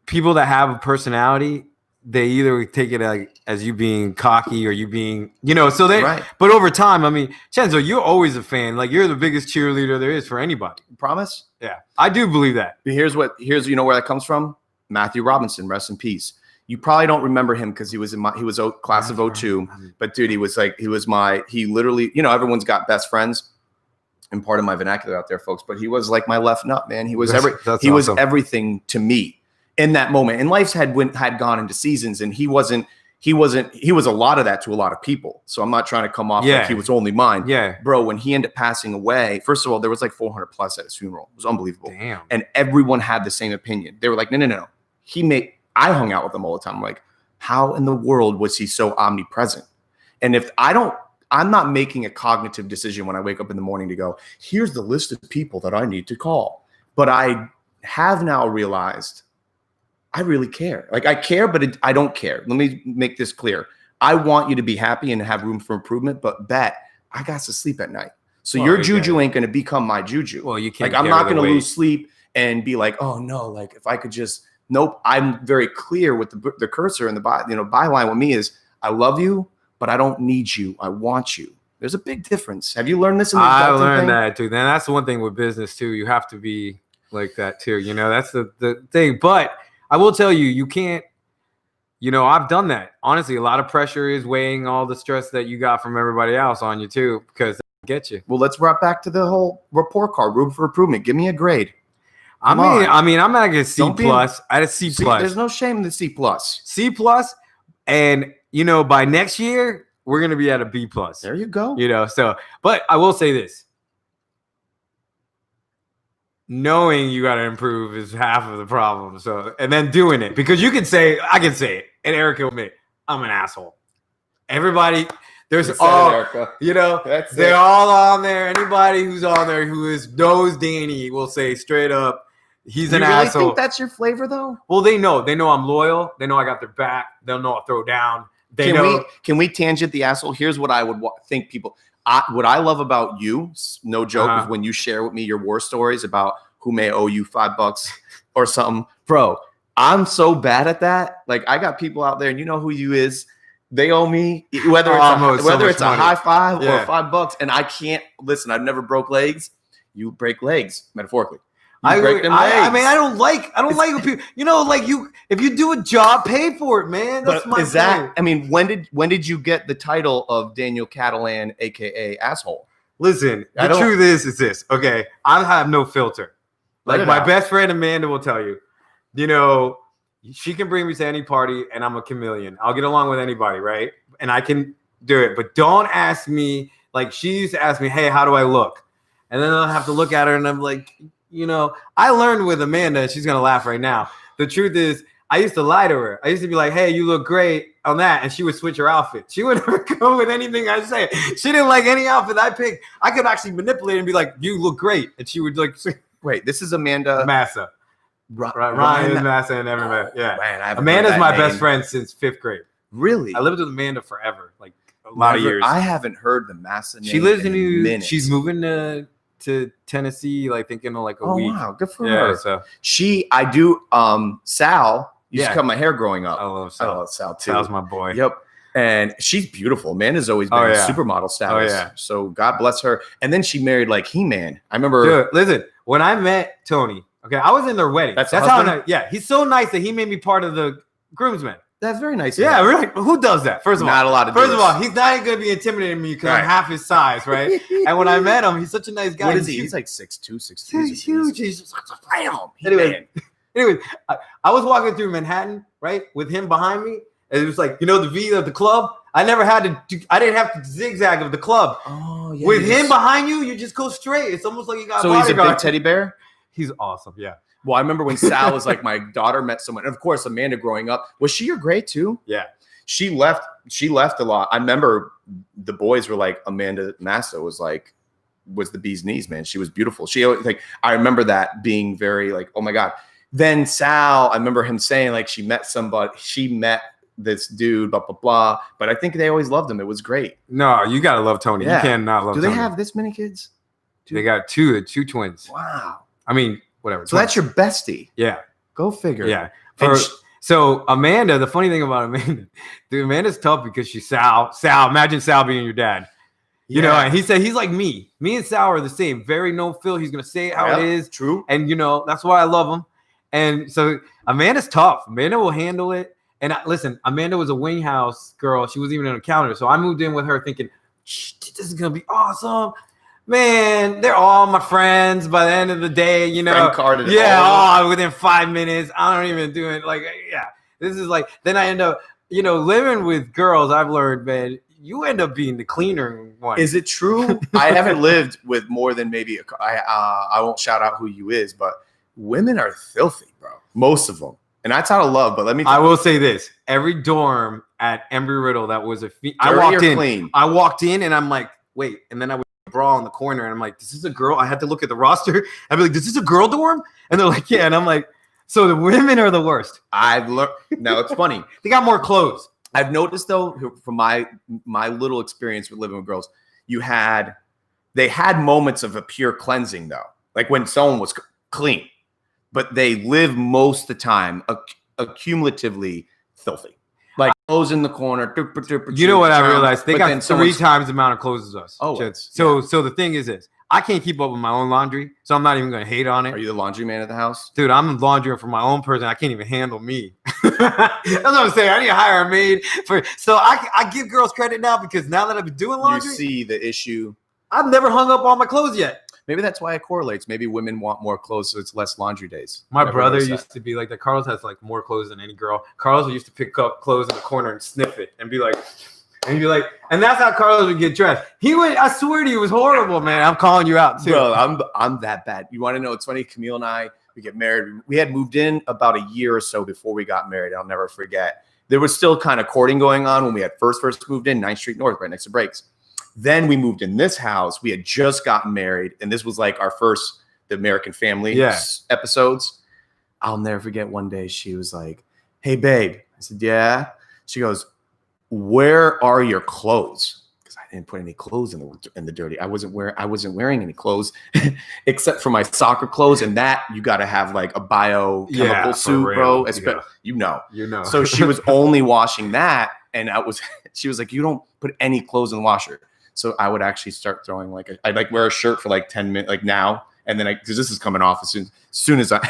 people that have a personality, they either take it like as you being cocky or you being, you know, so they, but over time, I mean, Chenzo, you're always a fan. Like you're the biggest cheerleader there is for anybody. Promise? Yeah. I do believe that. But here's, you know where that comes from? Matthew Robinson, rest in peace. You probably don't remember him because he was class of 02, but dude, he literally, you know, everyone's got best friends. And part of my vernacular out there, folks, but he was like my left nut, man. He was was everything to me in that moment. And life had gone into seasons, and he was a lot of that to a lot of people. So I'm not trying to come off like he was only mine. Yeah, bro. When he ended up passing away, first of all, there was like 400 plus at his funeral. It was unbelievable. Damn. And everyone had the same opinion. They were like, no. I hung out with him all the time. I'm like, how in the world was he so omnipresent? And if I'm not making a cognitive decision when I wake up in the morning to go, here's the list of people that I need to call. But I have now realized I really care. Like I care, but I don't care. Let me make this clear. I want you to be happy and have room for improvement, but bet I got to sleep at night. So your juju ain't going to become my juju. Well, you can't. Like I'm not going to lose sleep and be like, oh no, like if I could just Nope. I'm very clear with the cursor and the byline with me is I love you, but I don't need you. I want you. There's a big difference. Have you learned this in the I adulting learned thing? that too. Then that's the one thing with business too. You have to be like that too. You know, that's the thing. But I will tell you, you can't, you know, I've done that. Honestly, a lot of pressure is weighing all the stress that you got from everybody else on you too, because they get you. Well, let's wrap back to the whole report card, room for improvement. Give me a grade. I mean, I'm not gonna C plus. I had a C plus. There's no shame in the C plus. C plus, and you know, by next year we're gonna be at a B plus. There you go. You know, so but I will say this: knowing you got to improve is half of the problem. So, and then doing it, because you can say, I can say it, and Erica will admit, I'm an asshole. Everybody. There's all, you know, they're all on there. Anybody who's on there who knows Danny will say straight up, he's an asshole. You really think that's your flavor, though? Well, they know I'm loyal. They know I got their back. They'll know I'll throw down. Can we tangent the asshole? Here's what I would think people. What I love about you, no joke, is when you share with me your war stories about who may owe you $5 or something, bro. I'm so bad at that. Like I got people out there, and you know who you is. They owe me whether it's a high five or $5, and I can't listen. I've never broke legs. You break legs metaphorically. I mean, I don't like when people. You know, like if you do a job, pay for it, man. That's my thing. I mean, when did you get the title of Daniel Catalan, aka asshole? Listen, the truth is this. Okay, I have no filter. Like my best friend Amanda will tell you. You know. She can bring me to any party, and I'm a chameleon. I'll get along with anybody, right? And I can do it. But don't ask me, like she used to ask me, hey, how do I look? And then I'll have to look at her, and I'm like, you know, I learned with Amanda, and she's going to laugh right now. The truth is, I used to lie to her. I used to be like, hey, you look great on that. And she would switch her outfit. She would never go with anything I say. She didn't like any outfit I picked. I could actually manipulate and be like, you look great. And she would like, wait, this is Amanda Massa. Ryan Massa and never met. Yeah, man, Amanda's my best friend since 5th grade. Really? I lived with Amanda forever, like a lot of years. I haven't heard the Massa name. She lives in New. She's moving to Tennessee, like thinking of like a week. Oh wow, good for her. So I do. Sal used to cut my hair growing up. I love Sal. I love Sal too. Sal's my boy. Yep. And she's beautiful. Amanda's always been supermodel status. Oh yeah. So God bless her. And then she married like He-Man. I remember. Dude, listen, when I met Tony. Okay, I was in their wedding. That's how I. Yeah, he's so nice that he made me part of the groomsmen. That's very nice. Yeah, really. Who does that? First of all, not a lot of. First of all, he's not going to be intimidating me because I'm half his size, right? And when I met him, he's such a nice guy. What is he? He's like 6'2", 6'3". He's huge. He's just anyway, I was walking through Manhattan, right, with him behind me, and it was like, you know, the V of the club. I didn't have to zigzag of the club. Oh yeah. With him behind you, you just go straight. It's almost like you got. So he's a big teddy bear. He's awesome, yeah. Well, I remember when Sal was like, my daughter met someone. And of course, Amanda growing up. Was she your grade too? Yeah. She left a lot. I remember the boys were like, Amanda Massa was the bee's knees, man. She was beautiful. I remember that being very like, oh my God. Then Sal, I remember him saying like she met this dude, blah, blah, blah. But I think they always loved him. It was great. No, you got to love Tony. Yeah. You cannot love Tony. Do they have this many kids? They got two twins. Wow. I mean, whatever. So that's your bestie. Yeah. Go figure. Yeah. So Amanda, the funny thing about Amanda, dude, Amanda's tough because she's Sal. Imagine Sal being your dad. You know, and he said he's like me. Me and Sal are the same. Very no fill. He's gonna say it how it is. True. And you know, that's why I love him. And so Amanda's tough. Amanda will handle it. And listen, Amanda was a wing house girl. She wasn't even an accountant. So I moved in with her thinking, this is gonna be awesome. Man, they're all my friends by the end of the day, you know. Friend carded within 5 minutes. I don't even do it. Like, yeah, this is like, then I end up, you know, living with girls. I've learned, man, you end up being the cleaner one. Is it true? I haven't lived with more than maybe, I won't shout out who you is, but women are filthy, bro. Most of them. And that's out of love, but I will say this. Every dorm at Embry-Riddle that was I walked in and I'm like, wait, and then I would brawl in the corner and I'm like, this is a girl. I had to look at the roster. I'd be like, is this a girl dorm? And they're like, yeah. And I'm like, so the women are the worst. I've learned. Now it's funny. They got more clothes. I've noticed though, from my little experience with living with girls, they had moments of a pure cleansing though. Like when someone was clean, but they live most of the time accumulatively filthy. Like clothes in the corner. You know what I realized? They got 3 times the amount of clothes as us. Oh, so the thing is this. I can't keep up with my own laundry, so I'm not even going to hate on it. Are you the laundry man at the house? Dude, I'm laundering for my own person. I can't even handle me. That's what I'm saying. I need to hire a maid. So I give girls credit now because now that I've been doing laundry. You see the issue. I've never hung up all my clothes yet. Maybe that's why it correlates. Maybe women want more clothes, so it's less laundry days. My brother used to be like that. Carlos has like more clothes than any girl. Carlos used to pick up clothes in the corner and sniff it and be like, and that's how Carlos would get dressed. He would, I swear to you, it was horrible, man. I'm calling you out too. Bro, I'm that bad. You want to know? It's funny. Camille and I, we get married. We had moved in about a year or so before we got married. I'll never forget. There was still kind of courting going on when we had first moved in 9th Street North, right next to Breaks. Then we moved in this house. We had just gotten married, and this was like our first The American Family episodes. I'll never forget one day she was like, "Hey, babe." I said, "Yeah." She goes, "Where are your clothes?" Because I didn't put any clothes in the dirty. I wasn't wearing any clothes except for my soccer clothes, and that you got to have like a biochemical suit, bro. You know. So she was only washing that, and she was like, "You don't put any clothes in the washer." So I would actually start throwing I'd like wear a shirt for like 10 minutes, like now, and then because this is coming off as soon as I.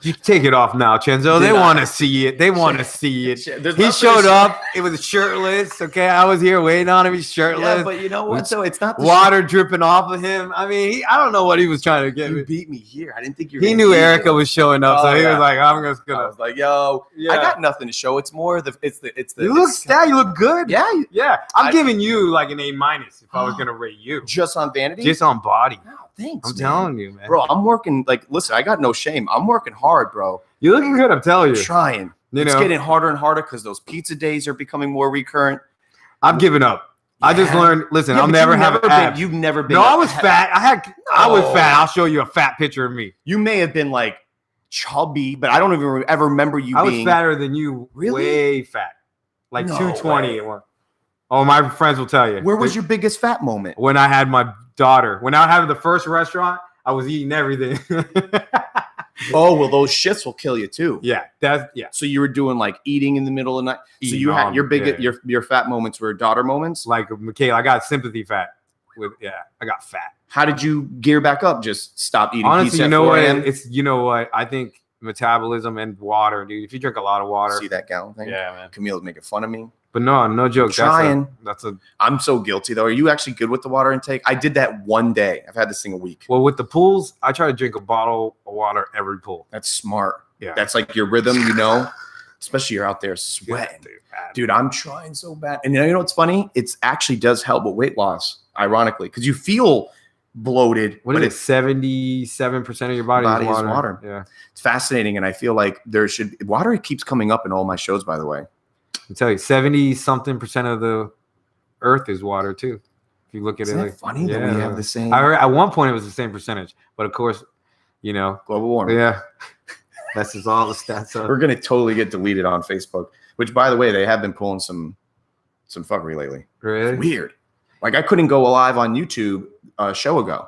You take it off now, Chenzo. They want to see it. They want to see it. He showed up. It was shirtless. Okay, I was here waiting on him. He's shirtless. Yeah, but you know what? So it's not water dripping off of him. I mean, I don't know what he was trying to get. You beat me here. I didn't think you. He knew Erica was showing up, so he was like, "I'm just gonna." I was like, "Yo, I got nothing to show. It's more the. It's the. You look stat. You look good. Yeah. I'm giving you like an A- if I was gonna rate you just on vanity, just on body. No, thanks. I'm telling you, man. Bro, I'm working. Like, listen, I got no shame. I'm working hard, bro. You're looking good. I'm telling you. I'm trying. It's getting harder and harder because those pizza days are becoming more recurrent. I've given up. Yeah. I just learned. Listen, I'll never have abs. You've never been. No, I was fat. I was fat. I'll show you a fat picture of me. You may have been like chubby, but I don't even ever remember you. I was fatter than you. Really? Way fat. Like 220. Way. Oh, my friends will tell you. Where was your biggest fat moment? When I had my daughter. When I had the first restaurant, I was eating everything. Oh, well, those shits will kill you too. Yeah, So you were doing like eating in the middle of the night. So you had your fat moments were daughter moments. Like Michaela, I got sympathy fat. I got fat. How did you gear back up? Just stop eating. Honestly, pizza you know what? You know what? I think metabolism and water, dude. If you drink a lot of water, see that gallon thing? Yeah, man. Camille's making fun of me. But no joke. Trying. That's I'm so guilty though. Are you actually good with the water intake? I did that one day. I've had this thing a week. Well, with the pools, I try to drink a bottle of water every pool. That's smart. Yeah. That's like your rhythm, especially you're out there sweating. Dude, I'm trying so bad. And you know what's funny? It actually does help with weight loss, ironically, because you feel bloated. What is it? 77% of your body is water. Yeah. It's fascinating. And I feel like water keeps coming up in all my shows, by the way. I tell you, 70-something% of the earth is water too. If you look at Isn't it funny that we have the same. I heard at one point it was the same percentage, but of course, global warming. Yeah, that's just all the stats up. We're gonna totally get deleted on Facebook. Which, by the way, they have been pulling some fuckery lately. Really? It's weird. Like I couldn't go live on YouTube a show ago.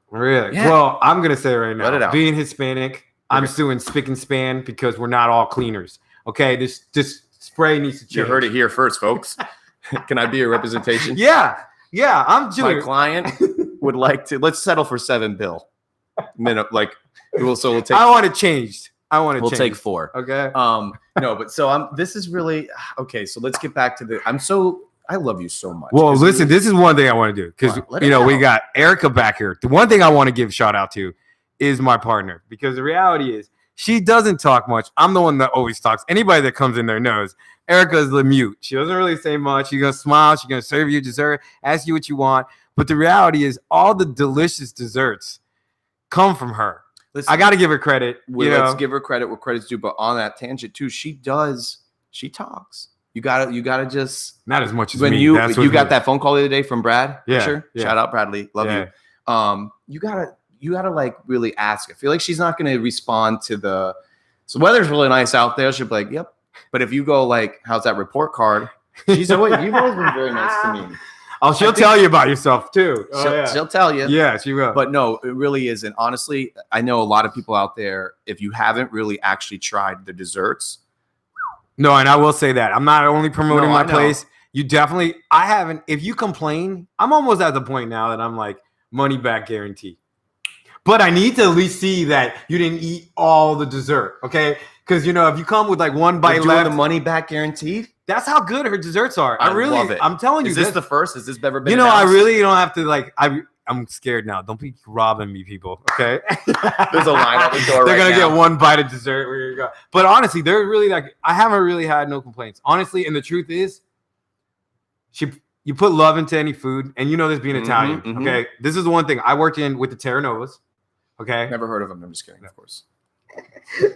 Really? Yeah. Well, I'm gonna say right now, let it out. Being Hispanic, I'm suing spick and span because we're not all cleaners. Okay, this spray needs to change. You heard it here first, folks. Can I be a representation? Yeah, I'm doing. My client would like to. Let's settle for $7 bill. Minute, like we'll take. I want it changed. We'll take 4. Okay. No, but so this is really okay. So let's get back to I love you so much. Well, listen, this is one thing I want to do because we got Erica back here. The one thing I want to give a shout out to is my partner because the reality is. She doesn't talk much. I'm the one that always talks. Anybody that comes in there knows. Erica is the mute. She doesn't really say much. She's going to smile. She's going to serve you dessert, ask you what you want. But the reality is all the delicious desserts come from her. Listen, I got to give her credit. Let's give her credit where credit's due. But on that tangent too, she talks. You gotta just not as much as when me. you got that phone call the other day from Brad. Yeah, sure. Yeah. Shout out Bradley. Love you. You gotta like really ask. I feel like she's not gonna respond to the weather's really nice out there. She'll be like, yep. But if you go like, how's that report card? You've always been very nice to me. Oh, she'll tell you about yourself too. She'll tell you. Yeah, she will. But no, it really isn't. Honestly, I know a lot of people out there, if you haven't really actually tried the desserts. No, and I will say that. I'm not only promoting my place. You definitely, I haven't. If you complain, I'm almost at the point now that I'm like, money back guarantee. But I need to at least see that you didn't eat all the dessert, okay? Because, you know, if you come with like one bite left. The money back guaranteed? That's how good her desserts are. I really love it. I'm telling you. Is this the first? Has this ever been announced? I really don't have to like, I'm scared now. Don't be robbing me, people, okay? There's a line at the door They're going to get one bite of dessert. Where you go. But honestly, they're really like, I haven't really had no complaints. Honestly, and the truth is, you put love into any food, and you know this being Italian, okay? This is the one thing. I worked with the Terranovas, okay? Never heard of them. I'm just kidding, of course.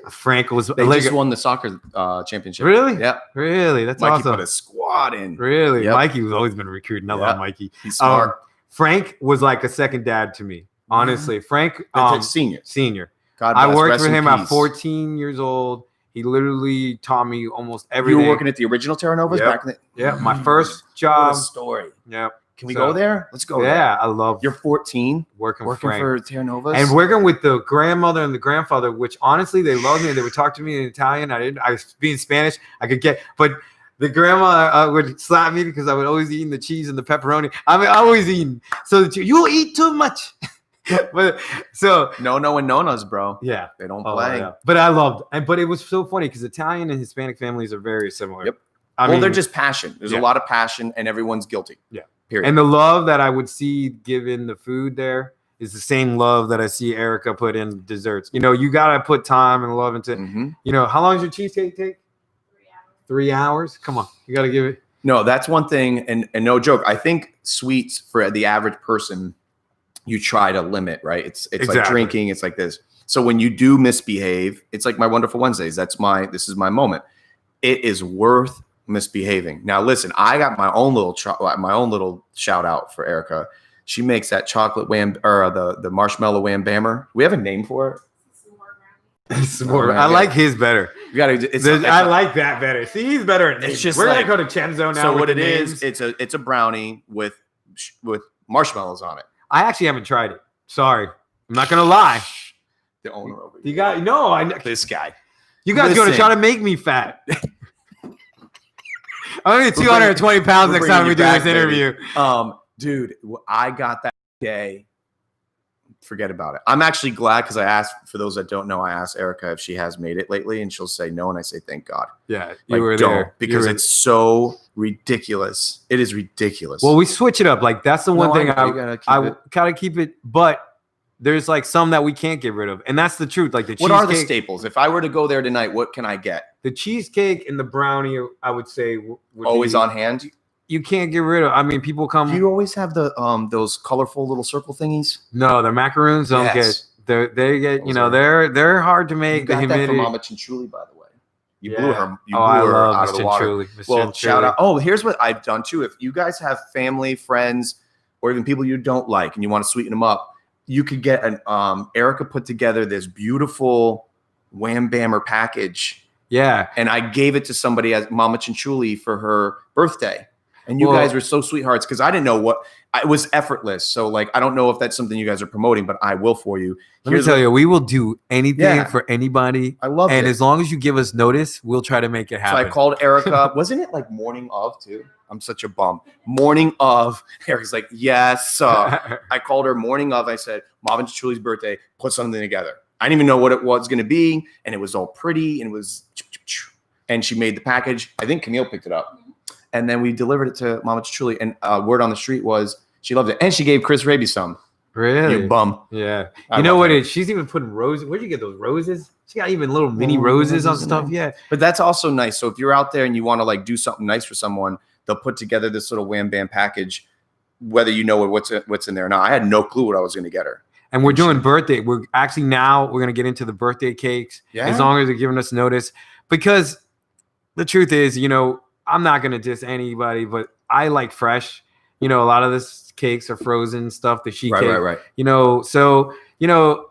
Frank was. They just won the soccer championship. Really? Yeah. Really? That's Mikey awesome. Put a squad in. Really? Yep. Mikey was always been recruiting. I love Mikey. He's smart. Frank was like a second dad to me. Honestly, Frank. Senior. God bless. I worked for him at 14 years old. He literally taught me almost everything. You were working at the original Terranovas back in the my first job. What a story. Yeah. Can we go there? Let's go. Yeah, I love. You're 14, working for Terranovas, and working with the grandmother and the grandfather. Which honestly, they loved me. They would talk to me in Italian. I was being Spanish. I could get, but the grandma would slap me because I would always eat the cheese and the pepperoni. I mean, always eating. So you eat too much. But so no and nonas, bro. Yeah, they don't play. Yeah. But I loved, but it was so funny because Italian and Hispanic families are very similar. Yep. I mean, they're just passion. There's a lot of passion, and everyone's guilty. Yeah. Period. And the love that I would see given the food there is the same love that I see Erica put in desserts. You know, you gotta put time and love into. You know, how long does your cheesecake take? 3 hours. Come on, you gotta give it. No, that's one thing, and no joke. I think sweets for the average person, you try to limit, right? It's like drinking. It's like this. So when you do misbehave, it's like my Wonderful Wednesdays. This is my moment. It is worth misbehaving. Now, listen, I got my own little shout out for Erica. She makes that chocolate the marshmallow wham bammer. We have a name for it. S'more. I like his better. You gotta. I like that better. See, he's better at names. It's just we're gonna go to Chenzo now. So what it is, it's a brownie with marshmallows on it. I actually haven't tried it. Sorry, I'm not gonna lie. The owner over here. You got no. This guy. You guys gonna try to make me fat. I'm gonna get 220 pounds next time we do this interview. Dude, I got that day. Forget about it. I'm actually glad because I asked, for those that don't know, I asked Erica if she has made it lately, and she'll say no, and I say thank God. Yeah, you were there because it's so ridiculous. It is ridiculous. Well, we switch it up. Like that's the one thing I gotta keep it, but there's like some that we can't get rid of, and that's the truth. Like the cheesecake. What are the staples? If I were to go there tonight, what can I get? The cheesecake and the brownie, I would say, would always on hand. You can't get rid of. I mean, people come. Do you always have the those colorful little circle thingies? No, the macaroons don't get. They get. You know, they're hard to make. You got the humidity. That from Mama Chinchulli, by the way. You blew her. You blew I her love out of the water. Well, shout out. Oh, here's what I've done too. If you guys have family, friends, or even people you don't like, and you want to sweeten them up, you could get an Erica put together this beautiful Wham Bammer package. Yeah, and I gave it to somebody as Mama Chinchulli for her birthday. And you guys were so sweethearts because I didn't know it was effortless. So like, I don't know if that's something you guys are promoting, but I will for you. Let me tell you, we will do anything for anybody. I love it. And as long as you give us notice, we'll try to make it happen. So I called Erica. Wasn't it like morning of too? I'm such a bum. Morning of. Erica's like, yes. I called her morning of. I said, Mama Chuli's birthday, put something together. I didn't even know what it was going to be. And it was all pretty. And it was, and she made the package. I think Camille picked it up. And then we delivered it to Mama Chinchulli, and word on the street was she loved it. And she gave Chris Raby some. Really? You bum. Yeah. You know what? She's even putting roses. Where'd you get those roses? She got even little mini roses on stuff. Yeah. But that's also nice. So if you're out there and you want to like do something nice for someone, they'll put together this little Wham Bam package, whether you know what's in there or not. I had no clue what I was going to get her. And we're doing birthday. We're actually now we're going to get into the birthday cakes as long as they're giving us notice. Because the truth is, you know, I'm not going to diss anybody, but I like fresh. You know, a lot of this cakes are frozen stuff, the sheet cake. Right. You know, so, you know,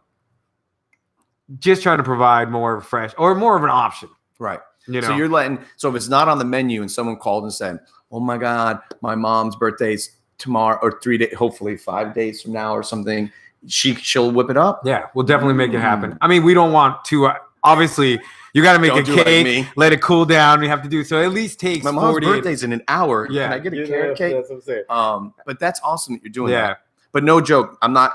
just trying to provide more fresh or more of an option. Right. You know, so if it's not on the menu and someone called and said, oh my God, my mom's birthday's tomorrow or 3 days, hopefully 5 days from now or something, she'll whip it up. Yeah, we'll definitely make it happen. I mean, we don't want to obviously you got to make a cake, let it cool down. We have to do so. At least takes my mom's birthday's in an hour. Yeah, can I get a carrot cake? That's what I'm saying. But that's awesome that you're doing that. But no joke, I'm not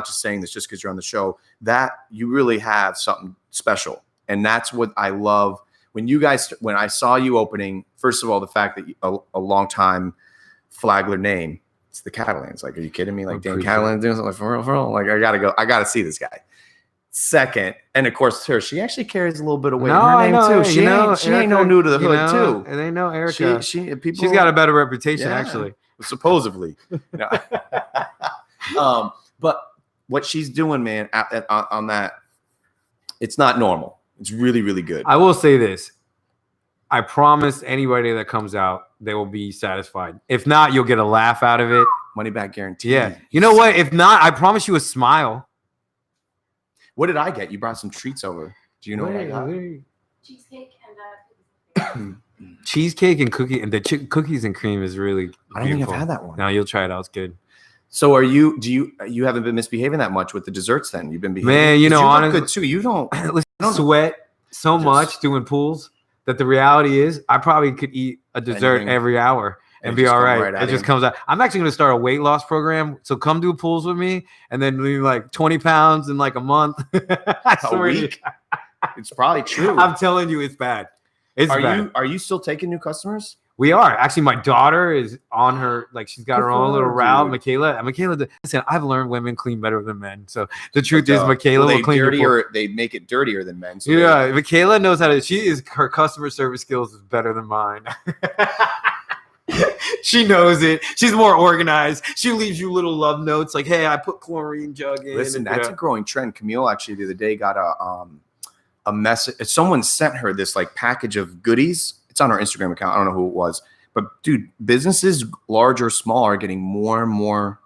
just saying this just because you're on the show. That you really have something special, and that's what I love. When I saw you opening, first of all, the fact that a long time Flagler name, it's the Catalans. Like, are you kidding me? Like Dan Catalan doing something for real? Like, I gotta see this guy. Second, and of course, she actually carries a little bit of weight in her name too. She ain't no new to the hood too. And they know Erica. She's got a better reputation actually. Supposedly. But what she's doing, man, on that, it's not normal. It's really, really good. I will say this. I promise anybody that comes out, they will be satisfied. If not, you'll get a laugh out of it. Money back guarantee. Yeah. You know what? If not, I promise you a smile. What did I get? You brought some treats over. Do you know what I got? Cheesecake and cheesecake and cookie, and the cookies and cream is really I don't think I've had that one. No, you'll try it out. It's good. So you haven't been misbehaving that much with the desserts then? You've been behaving. Man, you honestly, good too. You don't sweat so much doing pools that the reality is I probably could eat a dessert every hour and be all right. It just comes out. I'm actually going to start a weight loss program. So come do pools with me and then lose like 20 pounds in like a month. A week. It's probably true. I'm telling you, it's bad. Are you still taking new customers? We are. Actually, my daughter is on her, like, she's got her own little route. Michaela, listen, I've learned women clean better than men. So the truth is, Michaela will clean they make it dirtier than men. So yeah, Michaela knows how to, her customer service skills is better than mine. She knows it. She's more organized. She leaves you little love notes like, hey, I put chlorine jug in. Listen, that's a growing trend. Camille actually the other day got a message. Someone sent her this like package of goodies. It's on our Instagram account. I don't know who it was, but dude, businesses large or small are getting more and more.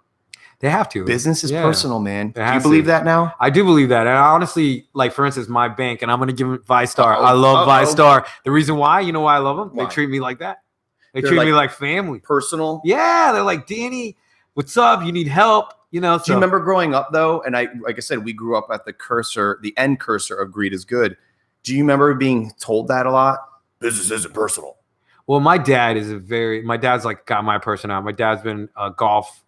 They have to. Business is personal, man. Do you believe that now? I do believe that. And I honestly, like, for instance, my bank, and I'm going to give them ViStar. I love ViStar. The reason why, you know why I love them? Why? They treat me like that. They treat me like family. Personal? Yeah. They're like, Danny, what's up? You need help? Do you remember growing up though? And like I said, we grew up at the end cursor of greed is good. Do you remember being told that a lot? Business isn't personal. Well, my dad's like got my personality. My dad's been golf,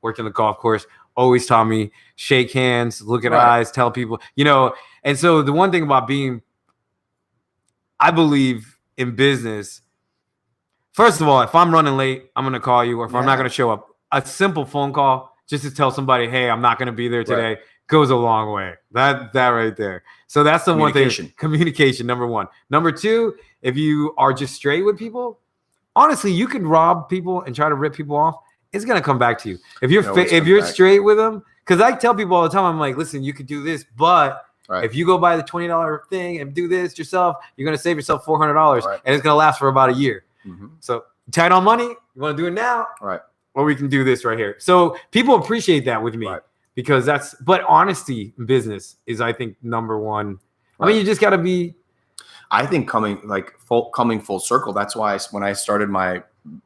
worked on the golf course, always taught me shake hands, look at eyes, tell people, and so the one thing about I believe in business, first of all, if I'm running late, I'm going to call you, or if I'm not going to show up, a simple phone call just to tell somebody, hey, I'm not going to be there today. Goes a long way. That right there. So that's the one thing. Communication, number one. Number two, if you are just straight with people, honestly, you can rob people and try to rip people off. It's gonna come back to you. If you're straight with them, because I tell people all the time, I'm like, listen, you could do this, but if you go buy the $20 thing and do this yourself, you're gonna save yourself $400, and it's gonna last for about a year. Mm-hmm. So tight on money, you want to do it now, or we can do this right here. So people appreciate that with me. Because but honesty in business is, I think, number one. I mean, you just got to be. I think coming full circle. That's why when I started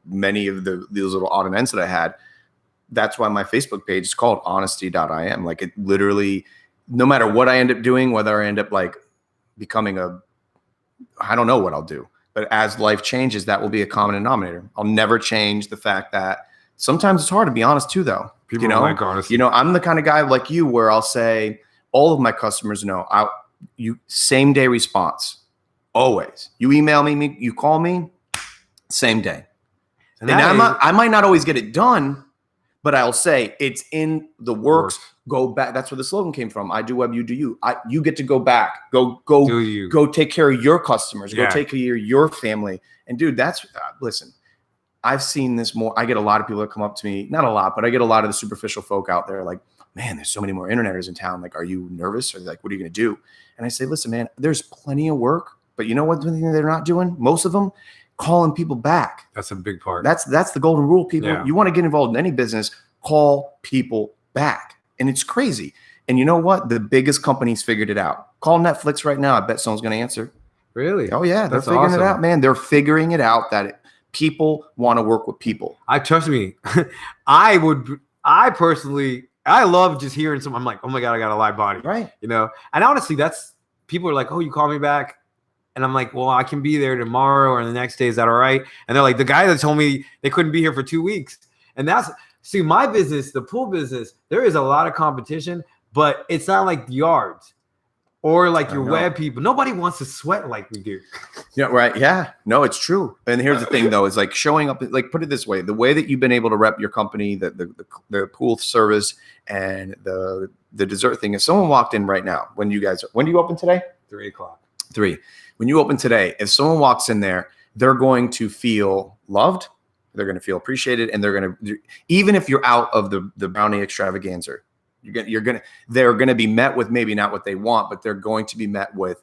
many of these little odd and ends that I had, that's why my Facebook page is called honesty.im. Like, it literally, no matter what I end up doing, whether I end up like becoming I don't know what I'll do, but as life changes, that will be a common denominator. I'll never change the fact that sometimes it's hard to be honest too, though. People like honesty. I'm the kind of guy like you where I'll say all of my customers know same day response. Always. You email me, you call me, same day. And I might not always get it done, but I'll say it's in the works. Go back. That's where the slogan came from. I do web, you do you. You get to go back. Go take care of your customers. Go take care of your family. And dude, listen. I've seen this more. I get a lot of people that come up to me, not a lot, but I get a lot of the superficial folk out there like, man, there's so many more interneters in town. Like, are you nervous? Or like, what are you going to do? And I say, listen, man, there's plenty of work, but you know what thing they're not doing? Most of them calling people back. That's a big part. That's the golden rule, people. Yeah. You want to get involved in any business, call people back. And it's crazy. And you know what? The biggest companies figured it out. Call Netflix right now. I bet someone's going to answer. Really? Oh, yeah. They're figuring it out, man. They're figuring it out that People want to work with people. Trust me. I personally love just hearing I'm like, oh my God, I got a live body. Right. And honestly, people are like, oh, you call me back. And I'm like, well, I can be there tomorrow or the next day. Is that all right? And they're like, the guy that told me they couldn't be here for 2 weeks. And see, my business, the pool business, there is a lot of competition, but it's not like yards or like your web people. Nobody wants to sweat like we do. Yeah, right. Yeah, no, it's true. And here's the thing, though, is like showing up. Like, put it this way: the way that you've been able to rep your company, the pool service, and the dessert thing. If someone walked in right now, when do you open today? 3:00. 3. When you open today, if someone walks in there, they're going to feel loved. They're going to feel appreciated, and even if you're out of the brownie extravaganza. They're going to be met with maybe not what they want, but they're going to be met with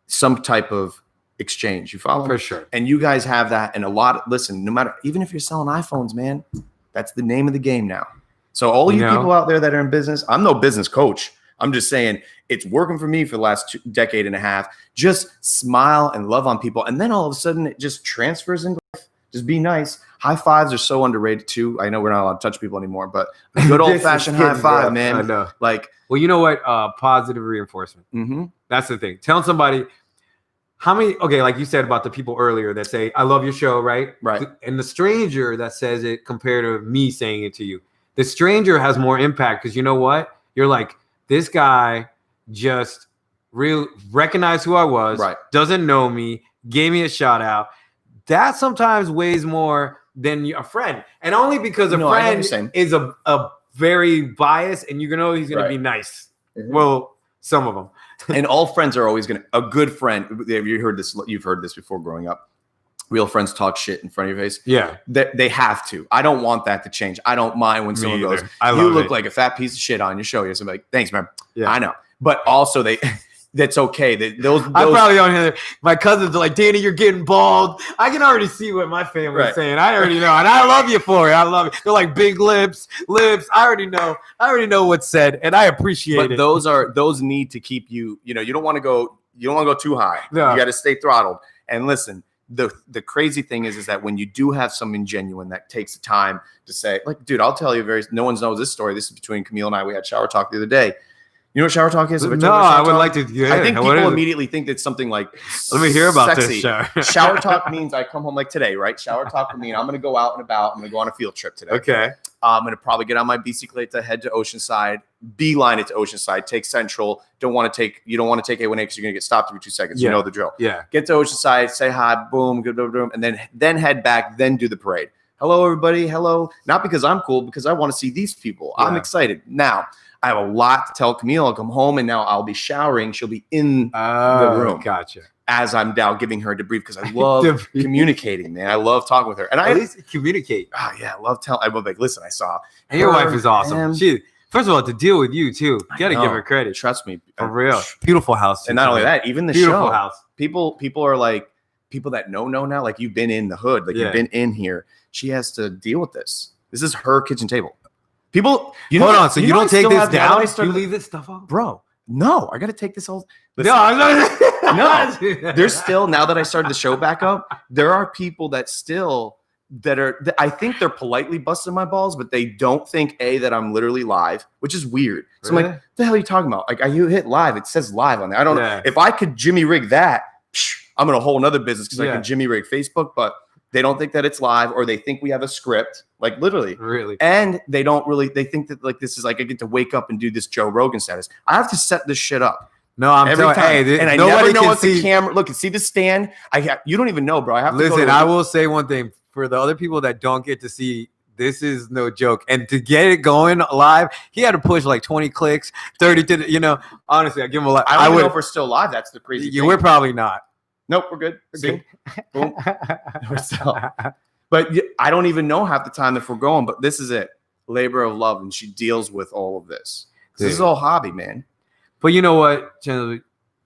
some type of exchange. You follow? For sure. And you guys have that. And listen, no matter, even if you're selling iPhones, man, that's the name of the game now. So all you people out there that are in business, I'm no business coach. I'm just saying it's working for me for the last decade and a half. Just smile and love on people. And then all of a sudden it just transfers into life. Just be nice. High fives are so underrated too. I know we're not allowed to touch people anymore, but a good old fashioned high five, man. I know. Like, well, you know what? Positive reinforcement. Mm-hmm. That's the thing. Telling somebody like you said about the people earlier that say, I love your show, right? Right. And the stranger that says it compared to me saying it to you, the stranger has more impact because you know what? You're like, this guy just recognized who I was, right. Doesn't know me, gave me a shout out. That sometimes weighs more than a friend. And only because a friend is a very biased and you know he's going to be nice. Mm-hmm. Well, some of them. And all friends are always a good friend. You've heard this before growing up. Real friends talk shit in front of your face. Yeah. They have to. I don't want that to change. I don't mind when someone goes, you look like a fat piece of shit on your show. You're like, thanks, man. Yeah. I know. But also that's okay. Those I'm probably on here. My cousins are like, Danny, you're getting bald. I can already see what my family's saying. I already know. And I love you for it. I love it. They're like big lips. I already know what's said. And I appreciate it. But those need to keep you, you don't want to go too high. No. You got to stay throttled. And listen, the crazy thing is that when you do have something genuine that takes the time to say, like, dude, I'll tell you no one knows this story. This is between Camille and I. We had shower talk the other day. You know what shower talk is? No, I would like to. Yeah, I think people immediately think it's something like let me hear about sexy. This. Shower talk means I come home like today, right? Shower talk for me. I'm going to go out and about. I'm going to go on a field trip today. Okay. I'm going to probably get on my bicicleta, head to Oceanside, beeline it to Oceanside, take Central. You don't want to take A1A because you're going to get stopped every 2 seconds. Yeah. You know the drill. Yeah. Get to Oceanside, say hi, boom, boom, and then head back, then do the parade. Hello, everybody. Hello. Not because I'm cool, because I want to see these people. Yeah. I'm excited. Now, I have a lot to tell Camille. I'll come home and now I'll be showering. She'll be in the room. Gotcha. As I'm now giving her a debrief because I love communicating, man. I love talking with her. And at least communicate. Oh, yeah. I love telling. I was like, listen, I saw. And your wife is awesome. She, first of all, to deal with you too. You got to give her credit. Trust me. For real. Beautiful house. And not only that, even the beautiful show. House. People are like, people that know now, like you've been in the hood, like you've been in here. She has to deal with this. This is her kitchen table. People, hold on. So you don't take this down? You leave this stuff up, bro? No, I got to take this whole. Listen, no. There's still, now that I started the show back up, there are people that I think they're politely busting my balls, but they don't think that I'm literally live, which is weird. So I'm like, what the hell are you talking about? Like, you hit live, it says live on there. I don't know if I could Jimmy rig that. I'm in a whole nother business because I can Jimmy rig Facebook, but they don't think that it's live, or they think we have a script, like literally. Really. And they think that like this is like I get to wake up and do this Joe Rogan status. I have to set this shit up. No, I'm every time. Hey, and I never know what the camera. Look, see the stand. You don't even know, bro. I have to listen. I will say one thing for the other people that don't get to see. This is no joke. And to get it going live, he had to push like 20 clicks, 30 to honestly, I give him a lot. I don't know if we're still live. That's the crazy thing. We're probably not. Nope, we're good. See? Boom. We're still. But I don't even know half the time if we're going, but this is it. Labor of love. And she deals with all of this. This is all hobby, man. But you know what, Chenzo?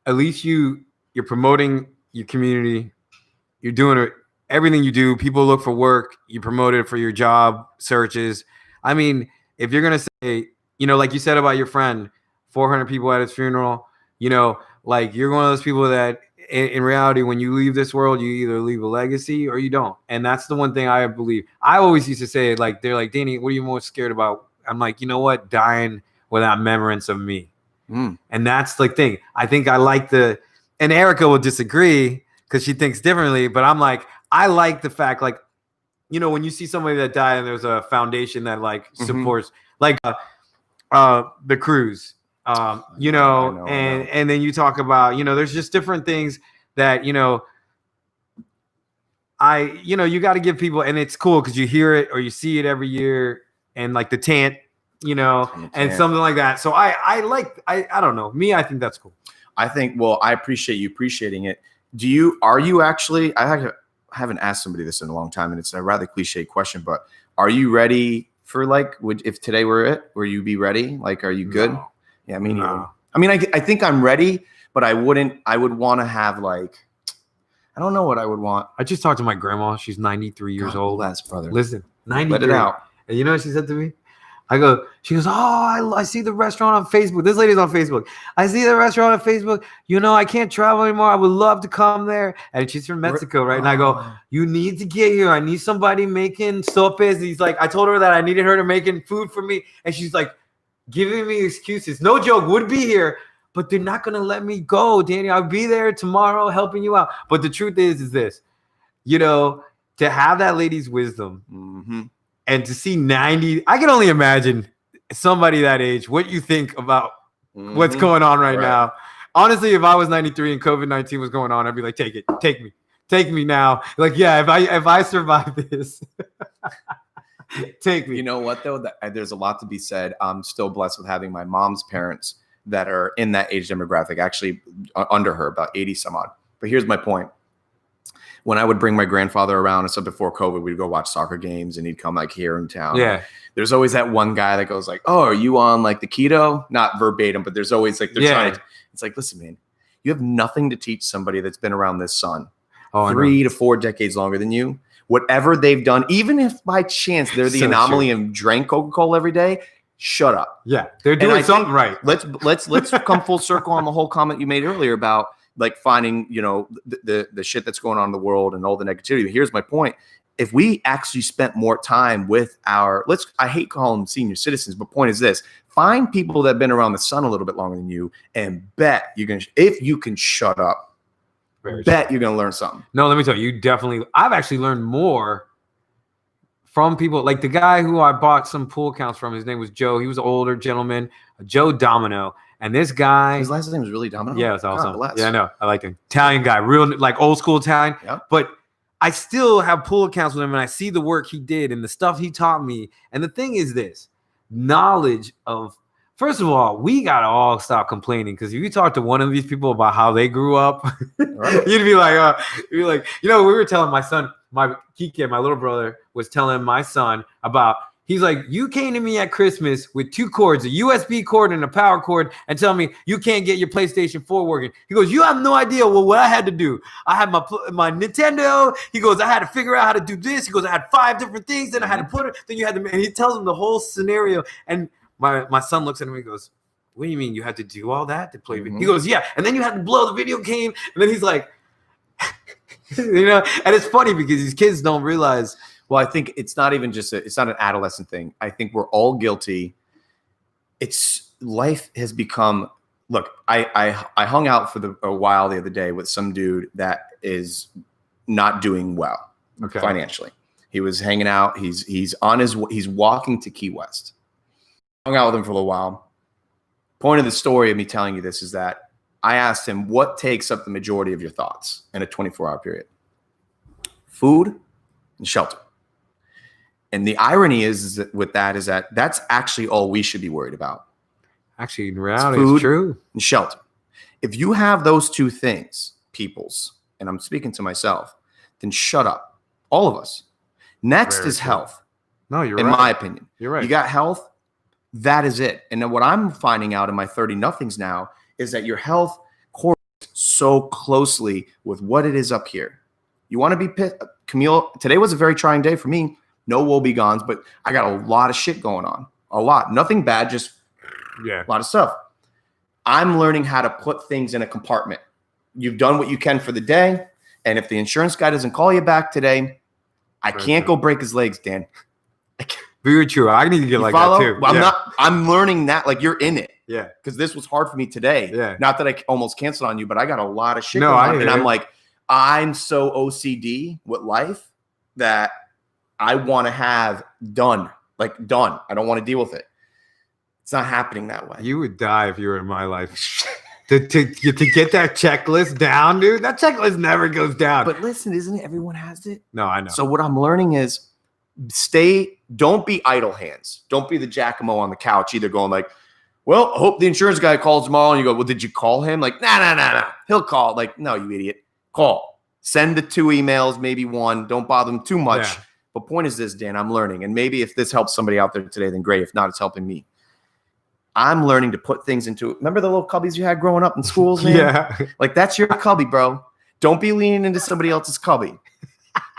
At least you're promoting your community. You're doing it. Everything you do, people look for work. You promote it for your job searches. I mean, if you're going to say, like you said about your friend, 400 people at his funeral, like you're one of those people that in reality, when you leave this world, you either leave a legacy or you don't. And that's the one thing I believe. I always used to say, like, they're like, Danny, what are you most scared about? I'm like, you know what? Dying without remembrance of me. And that's the thing. I think I like and Erica will disagree because she thinks differently, but I'm like, I like the fact, like, you know, when you see somebody that died and there's a foundation that like supports, like the cruise, you know, and then you talk about, you know, there's just different things that, you know, you got to give people, and it's cool because you hear it or you see it every year, and like the tent, you know, and something like that. So I don't know. Me, I think that's cool. I think, well, I appreciate you appreciating it. Are you actually, I haven't asked somebody this in a long time, and it's a rather cliche question, but are you ready for like, if today were it, will you be ready? Like, are you good? No. Yeah, me neither. I mean, I think I'm ready, but I would want to have like, I don't know what I would want. I just talked to my grandma. She's 93 years old. Bless, brother. Listen, 93. Let it out. And you know what she said to me? She goes, oh, I see the restaurant on Facebook. This lady's on Facebook. I see the restaurant on Facebook. You know, I can't travel anymore. I would love to come there. And she's from Mexico, right? And I go, you need to get here. I need somebody making sopes. He's like, I told her that I needed her to making food for me. And she's like, giving me excuses. No joke, would be here, but they're not going to let me go, Danny. I'll be there tomorrow helping you out. But the truth is this, you know, to have that lady's wisdom and to see 90, I can only imagine somebody that age, what you think about what's going on right now. Honestly, if I was 93 and COVID-19 was going on, I'd be like, take me now. Like, yeah, if I survive this, take me. You know what, though? There's a lot to be said. I'm still blessed with having my mom's parents that are in that age demographic, actually under her, about 80 some odd. But here's my point. When I would bring my grandfather around, and so before COVID, we'd go watch soccer games, and he'd come like here in town. Yeah. There's always that one guy that goes like, oh, are you on like the keto? Not verbatim, but there's always like, trying to, it's like, listen, man, you have nothing to teach somebody that's been around this sun 3 to 4 decades longer than you. Whatever they've done, even if by chance they're the anomaly and drank Coca-Cola every day, shut up. Yeah, they're doing something right. Let's come full circle on the whole comment you made earlier about like finding, you know, the shit that's going on in the world and all the negativity. But here's my point. If we actually spent more time with I hate calling them senior citizens, but point is this: find people that have been around the sun a little bit longer than you, and if you can shut up, you're going to learn something. No, let me tell you, I've actually learned more from people. Like the guy who I bought some pool accounts from, his name was Joe. He was an older gentleman, Joe Domino. And this guy, his last name was really Domino. Yeah, it's awesome. Yeah, I know. I like him. Italian guy, real like old school Italian. Yep. But I still have pool accounts with him, and I see the work he did and the stuff he taught me. And the thing is this: knowledge of. First of all, we gotta all stop complaining, because if you talk to one of these people about how they grew up, you'd be like, you know, we were telling my son, my little brother was telling my son about. He's like, you came to me at Christmas with 2 cords, a USB cord and a power cord, and tell me you can't get your PlayStation 4 working. He goes, you have no idea what I had to do. I had my Nintendo. He goes, I had to figure out how to do this. He goes, I had 5 different things. Then I had to put it. Then you had to. And he tells him the whole scenario. And my son looks at him and he goes, what do you mean you had to do all that to play? He goes, yeah. And then you had to blow the video game. And then he's like, you know. And it's funny because these kids don't realize. Well, I think it's not even just it's not an adolescent thing. I think we're all guilty. Life has become, look, I hung out for a while the other day with some dude that is not doing well financially. He was hanging out. He's walking to Key West. Hung out with him for a little while. Point of the story of me telling you this is that I asked him, what takes up the majority of your thoughts in a 24-hour period? Food and shelter. And the irony is that that's actually all we should be worried about. Actually, in reality, it's true. And shelter. If you have those 2 things, peoples, and I'm speaking to myself, then shut up. All of us. Next is health. No, you're right. In my opinion. You're right. You got health, that is it. And then what I'm finding out in my 30-nothings now is that your health correlates so closely with what it is up here. You want to be pissed. Camille, today was a very trying day for me. No woe-begons, but I got a lot of shit going on. A lot. Nothing bad, just a lot of stuff. I'm learning how to put things in a compartment. you've done what you can for the day. And if the insurance guy doesn't call you back today, I can't go break his legs, Dan. Very true. I need to get like that too. Well, I'm learning that. Like, you're in it. Yeah. Because this was hard for me today. Yeah. Not that I almost canceled on you, but I got a lot of shit going on. And I'm like, I'm so OCD with life that I want to have done. Like, done. I don't want to deal with it. It's not happening that way. You would die if you were in my life. to get that checklist down, dude. That checklist never goes down. But listen, isn't it? Everyone has it. No, I know. So what I'm learning is don't be idle hands. Don't be the Giacomo on the couch either going like, well, hope the insurance guy calls tomorrow. And you go, well, did you call him? Like, nah. He'll call. Like, no, you idiot. Call. Send the 2 emails, maybe 1. Don't bother them too much. Yeah. But point is this, Dan, I'm learning. And maybe if this helps somebody out there today, then great. If not, it's helping me. I'm learning to put things into it. Remember the little cubbies you had growing up in schools, man? Yeah. Like, that's your cubby, bro. Don't be leaning into somebody else's cubby.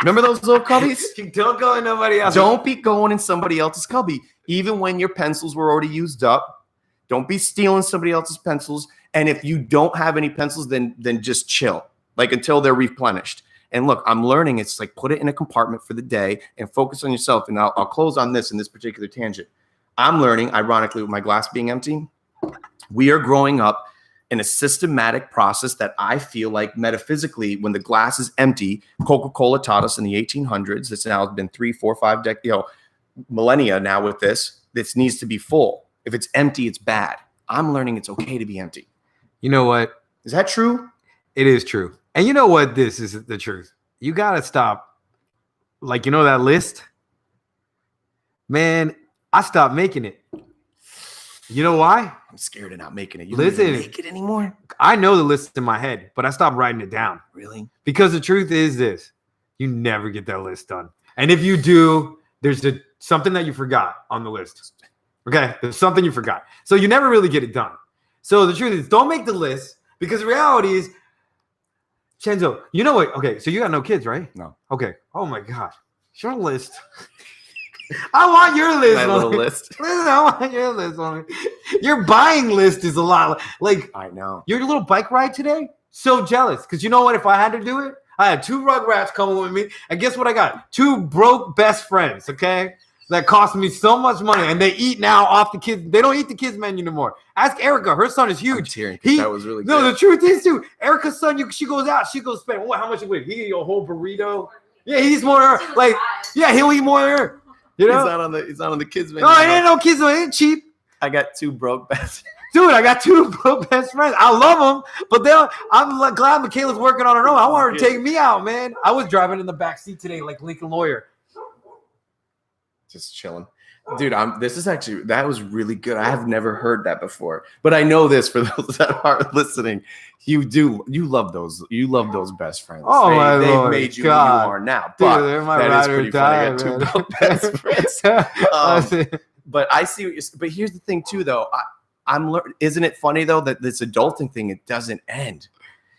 Remember those little cubbies? Don't go in nobody else. Don't be going in somebody else's cubby. Even when your pencils were already used up. Don't be stealing somebody else's pencils. And if you don't have any pencils, then just chill. Like, until they're replenished. And look, I'm learning. It's like, put it in a compartment for the day and focus on yourself. And I'll close on this in this particular tangent. I'm learning, ironically, with my glass being empty, we are growing up in a systematic process that I feel like metaphysically, when the glass is empty, Coca-Cola taught us in the 1800s. It's now been 3, 4, 5 millennia now with this. This needs to be full. If it's empty, it's bad. I'm learning it's okay to be empty. You know what? Is that true? It is true. And you know what? This is the truth. You got to stop. Like, you know that list? Man, I stopped making it. You know why? I'm scared of not making it. You Listen, don't make it anymore? I know the list in my head, but I stopped writing it down. Really? Because the truth is this. You never get that list done. And if you do, there's something that you forgot on the list. Okay? There's something you forgot. So you never really get it done. So the truth is, don't make the list, because the reality is, Chenzo, you know what? Okay, so you got no kids, right? No. Okay. Oh my God. Your list. I want your list. My little list. Listen, I want your list on it. Your buying list is a lot. Like, I know. Your little bike ride today? So jealous. Because you know what? If I had to do it, I had 2 Rugrats coming with me. And guess what I got? 2 broke best friends, okay? That cost me so much money. And they eat now off the kids. They don't eat the kids menu anymore. Ask Erica. Her son is huge. That was really good. No, the truth is, too. Erica's son, she goes out. She goes spend, how much it would? He eat a whole burrito. Yeah, he eats more than her. Like, yeah, he'll eat more than her. You know? He's not on the kids menu. No, it ain't no kids. It ain't cheap. I got 2 broke best. Dude, I got 2 broke best friends. I love them, but I'm like, glad Michaela's working on her own. I want her to take me out, man. I was driving in the back seat today like Lincoln Lawyer. Just chilling. Dude, that was really good. I have never heard that before. But I know this for those that are listening. You love those best friends. Oh, my They've Lord, made you God. who you are now. Dude, But they're my that is ride or pretty die, funny. I got 2 broke best friends. But I see what you're saying. But here's the thing too, though. Isn't it funny though that this adulting thing, it doesn't end?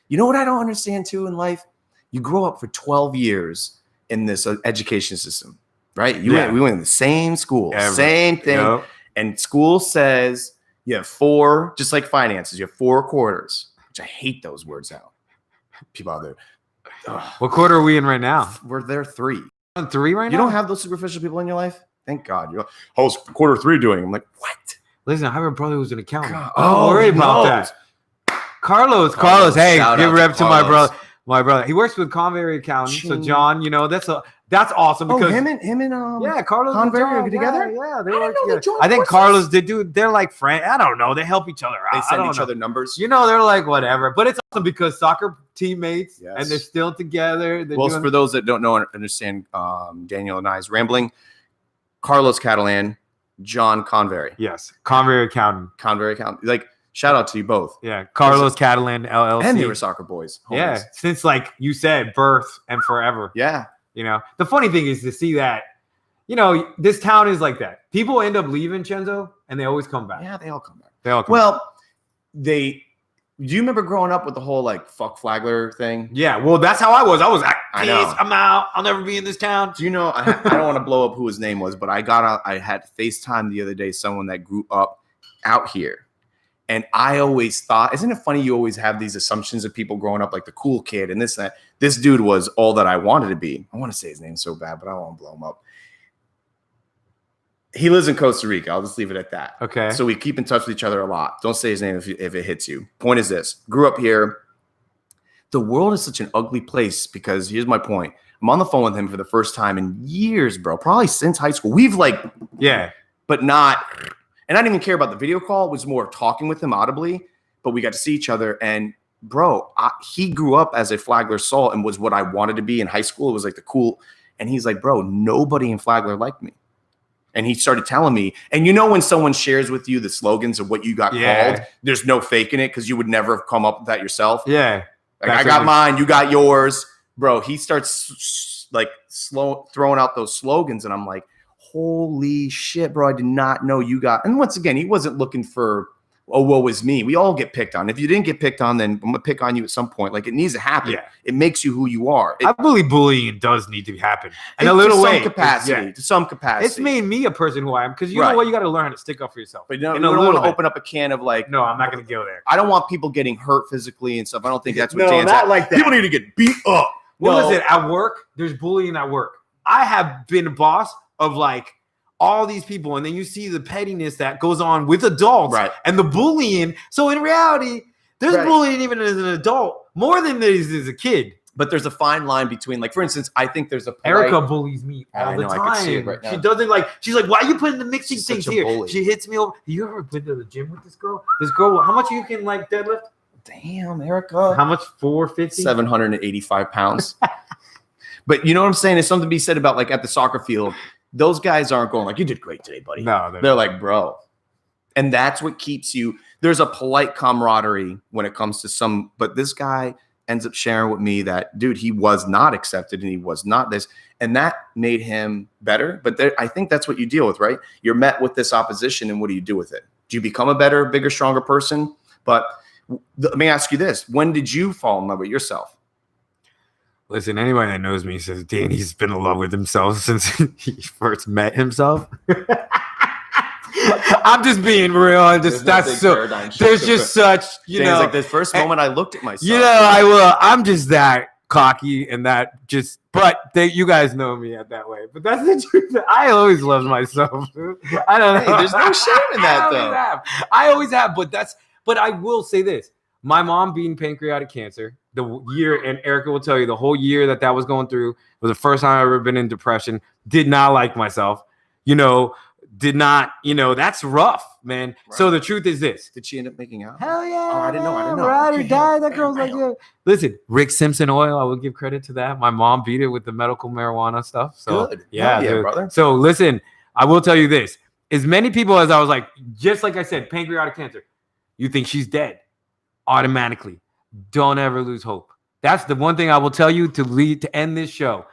You know what I don't understand too in life? You grow up for 12 years in this education system, right? We went in the same school, same thing. Yep. And school says you have 4, just like finances, you have 4 quarters, which I hate those words now. People out there. Ugh. What quarter are we in right now? We're there 3. On 3 right now? You don't have those superficial people in your life? Thank God. You're like, how's quarter 3 doing? I'm like, what? Listen, I have a brother who's an accountant. God. Don't worry about that. Carlos, hey, give rep to my brother. My brother. He works with Convery Accounting. So John, that's awesome because him and Carlos Convery are together? Yeah, they work together. I think Carlos they're like friends. I don't know. They help each other out. They send each other numbers. They're like whatever. But it's awesome because soccer teammates and they're still together. For those that don't know and understand Daniel and I's rambling, Carlos Catalan, John Convery. Yes, Convery Accounting. Like, shout out to you both. Yeah, Carlos Catalan, LLC. And they were soccer boys. Homies. Yeah, since like you said, birth and forever. Yeah. The funny thing is to see that, this town is like that. People end up leaving Chenzo and they always come back. Yeah, they all come back. Do you remember growing up with the whole like fuck Flagler thing? Yeah, well, that's how I was. I was like, I know. I'm out. I'll never be in this town. Do you know? I don't want to blow up who his name was, but I had FaceTime the other day someone that grew up out here, And I always thought, isn't it funny? You always have these assumptions of people growing up, like the cool kid and this and that. This dude was all that I wanted to be. I want to say his name so bad, but I don't want to blow him up. He lives in Costa Rica. I'll just leave it at that. Okay. So we keep in touch with each other a lot. Don't say his name if it hits you. Point is this. Grew up here. The world is such an ugly place because here's my point. I'm on the phone with him for the first time in years, bro. Probably since high school. We've but not, and I didn't even care about the video call. It was more talking with him audibly, but we got to see each other. And bro, he grew up as a Flagler Salt and was what I wanted to be in high school. It was like the cool. And he's like, bro, nobody in Flagler liked me. And he started telling me, and you know when someone shares with you the slogans of what you got called, there's no faking it because you would never have come up with that yourself. Yeah. Like, I got mine, you got yours. Bro, he starts throwing out those slogans, and I'm like, holy shit, bro, I did not know you got. And once again, he wasn't looking for, oh, woe is me. We all get picked on. If you didn't get picked on, then I'm going to pick on you at some point. Like, it needs to happen. Yeah. It makes you who you are. I believe bullying does need to happen. In a little way. To some capacity. It's made me a person who I am. Because you know what? You got to learn how to stick up for yourself. But you don't want to open up a can of like. No, I'm not going to go there. I don't want people getting hurt physically and stuff. I don't think that's what Dan's not like that. People need to get beat up. Well, listen, at work, there's bullying at work. I have been a boss of like all these people, and then you see the pettiness that goes on with adults and the bullying. So in reality, there's bullying even as an adult more than there is as a kid. But there's a fine line between, like, for instance, I think there's a Erica bullies me all the time. I can see it right now. She doesn't like. She's like, "Why are you putting the mixing things here?" Bully. She hits me over. You ever been to the gym with this girl? This girl, how much you can like deadlift? Damn, Erica. How much? 450? 785 pounds. But you know what I'm saying? There's something to be said about, like, at the soccer field, those guys aren't going like, you did great today, buddy. No, they're like, bro. And that's what keeps you. There's a polite camaraderie when it comes to some, but this guy ends up sharing with me that, dude, he was not accepted and he was not this. And that made him better. But I think that's what you deal with, right? You're met with this opposition, and what do you do with it? Do you become a better, bigger, stronger person? But let me ask you this. When did you fall in love with yourself? Listen, anybody that knows me says Danny's been in love with himself since he first met himself. I'm just being real. There's just such, Danny's like, the first moment I looked at myself. I'm just that cocky and that just, you guys know me that way. But that's the truth. I always loved myself. I don't know. Hey, there's no shame in that, though. I always have, but I will say this. My mom beating pancreatic cancer, the year, and Erica will tell you, the whole year that was going through was the first time I've ever been in depression. Did not like myself, did not, that's rough, man. Right. So the truth is this. Did she end up making out? Hell yeah. Oh, I didn't know. Ride or die. That girl's like, yeah. Listen, Rick Simpson oil, I will give credit to that. My mom beat it with the medical marijuana stuff. So, good. Yeah, brother. So listen, I will tell you this. As many people as I was like, just like I said, pancreatic cancer, you think she's dead automatically. Don't ever lose hope. That's the one thing I will tell you to end this show.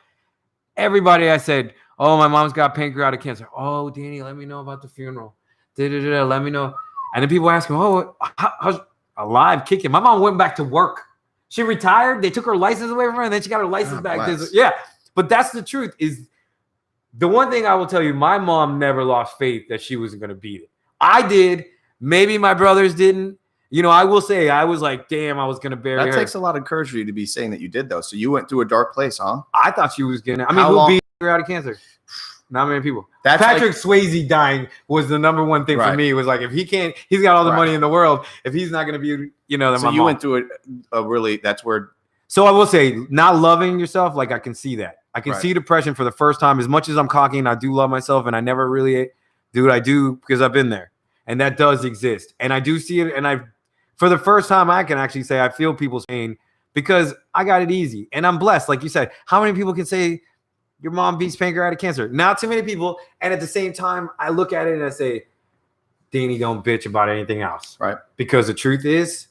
Everybody I said, oh, my mom's got pancreatic cancer. Oh, Danny, let me know about the funeral. Let me know. And then people ask me, oh, how's alive, kicking? My mom went back to work. She retired. They took her license away from her, and then she got her license back. Yeah, but that's the truth. Is the one thing I will tell you, my mom never lost faith that she wasn't going to beat it. I did. Maybe my brothers didn't. I will say I was like, damn, I was going to bury her. That takes a lot of courage for you to be saying that you did, though. So you went through a dark place, huh? I thought she was going to. Who beat pancreatic cancer? Not many people. Patrick Swayze dying was the number one thing for me. It was like, if he can't, he's got all the money in the world. If he's not going to be, then so you went through a really, that's where. So I will say, not loving yourself, like I can see that. I can see depression for the first time. As much as I'm cocky and I do love myself, and I never really do what I do because I've been there. And that does exist. And I do see it. And for the first time, I can actually say I feel people's pain because I got it easy. And I'm blessed. Like you said, how many people can say your mom beats pancreatic cancer? Not too many people. And at the same time, I look at it and I say, Danny, don't bitch about anything else. Right. Because the truth is,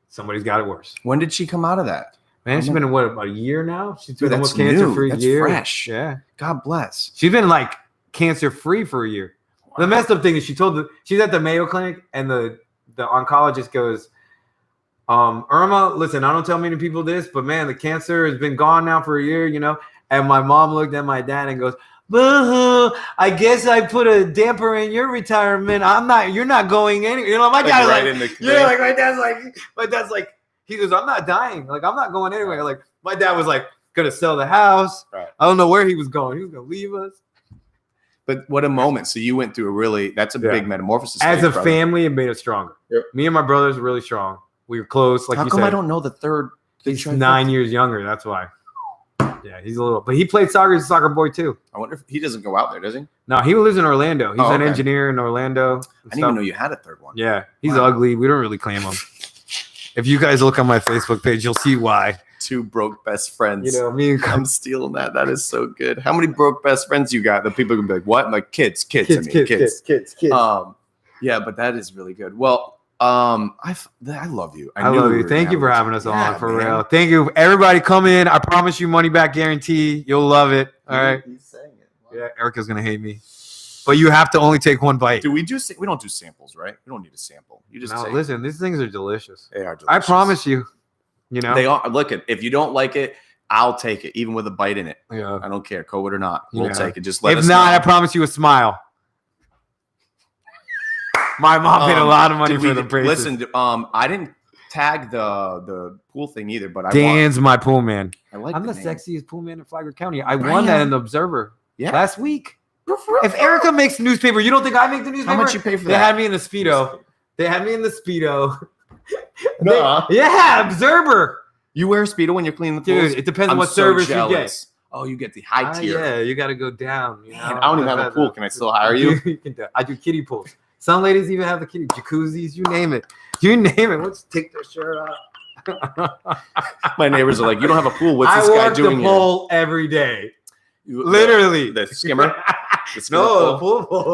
somebody's got it worse. When did she come out of that? Man, she's been in about a year now? She's been almost cancer-free a year. That's fresh. Yeah. God bless. She's been like cancer-free for a year. Wow. The messed up thing is she's at the Mayo Clinic and the oncologist goes, Irma, listen, I don't tell many people this, but man, the cancer has been gone now for a year, And my mom looked at my dad and goes, I guess I put a damper in your retirement. You're not going anywhere. You know, my dad's right like, in the yeah, like my dad's like, he goes, I'm not dying. Like, I'm not going anywhere. Like, my dad was like, gonna sell the house. Right. I don't know where he was going. He was gonna leave us. But what a moment. So you went through that's a big metamorphosis. As a family, it made us stronger. Yep. Me and my brothers were really strong. We were close. Like how you come said, I don't know the third? He's 9 years younger. That's why. Yeah, he's a little. But he played soccer. He's a soccer boy too. I wonder if he doesn't go out there, does he? No, he lives in Orlando. He's an okay. engineer in Orlando. I didn't even know you had a third one. Yeah, he's Wow. ugly. We don't really claim him. If you guys look on my Facebook page, you'll see why. 2 broke best friends. You know, me and I'm stealing that. That is so good. How many broke best friends you got? That people can be like, what? I'm like kids. I mean, kids. Yeah, but that is really good. Well, I love you. I love you. Thank you for having us on, for real. Thank you. Everybody come in. I promise you money back guarantee. You'll love it. All right. He's saying it. Wow. Yeah, Erica's going to hate me. But you have to only take one bite. We don't do samples, right? We don't need a sample. You just say, listen, these things are delicious. They are delicious. I promise you. You know? They are. Look, if you don't like it, I'll take it, even with a bite in it. Yeah. I don't care, COVID or not. We'll Yeah. take it. Just let if us not, know. I promise you a smile. My mom paid a lot of money for the braces. Listen, I didn't tag the pool thing either, but Dan's my pool man. I like. I'm the name. sexiest pool man in Flagler County. I won that in the Observer last week. If If Erica makes newspaper, you don't think I make the newspaper? how much you pay for They that? had me in the Speedo. Nuh-uh. Yeah, Observer. You wear a Speedo when you're cleaning the pools? Dude, it depends on I'm what so service jealous. you get. Oh, you get the high tier. Yeah, you got to go down. You know? Man, I don't even have a pool. Can I still hire you? I do kiddie pools. Some ladies even have the kiddie jacuzzis. You name it. You name it. Let's take their shirt off. My neighbors are like, "You don't have a pool. What's this guy doing the here?" pool every day. Literally, the skimmer. The skimmer No, the pool? pool.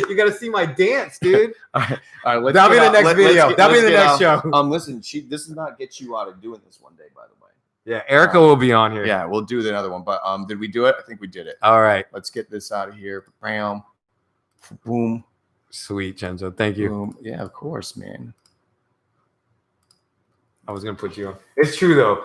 You got to see my dance, dude. All right, That'll be the next video. That'll be the next show. Listen, this does not get you out of doing this one day, by the way. Yeah, Erica will be on here. Yeah, we'll do another one. But did we do it? I think we did it. All right. Let's get this out of here. Bam. Boom. Sweet, Chenzo. Thank you. Boom. Yeah, of course, man. I was gonna put you on. It's true though.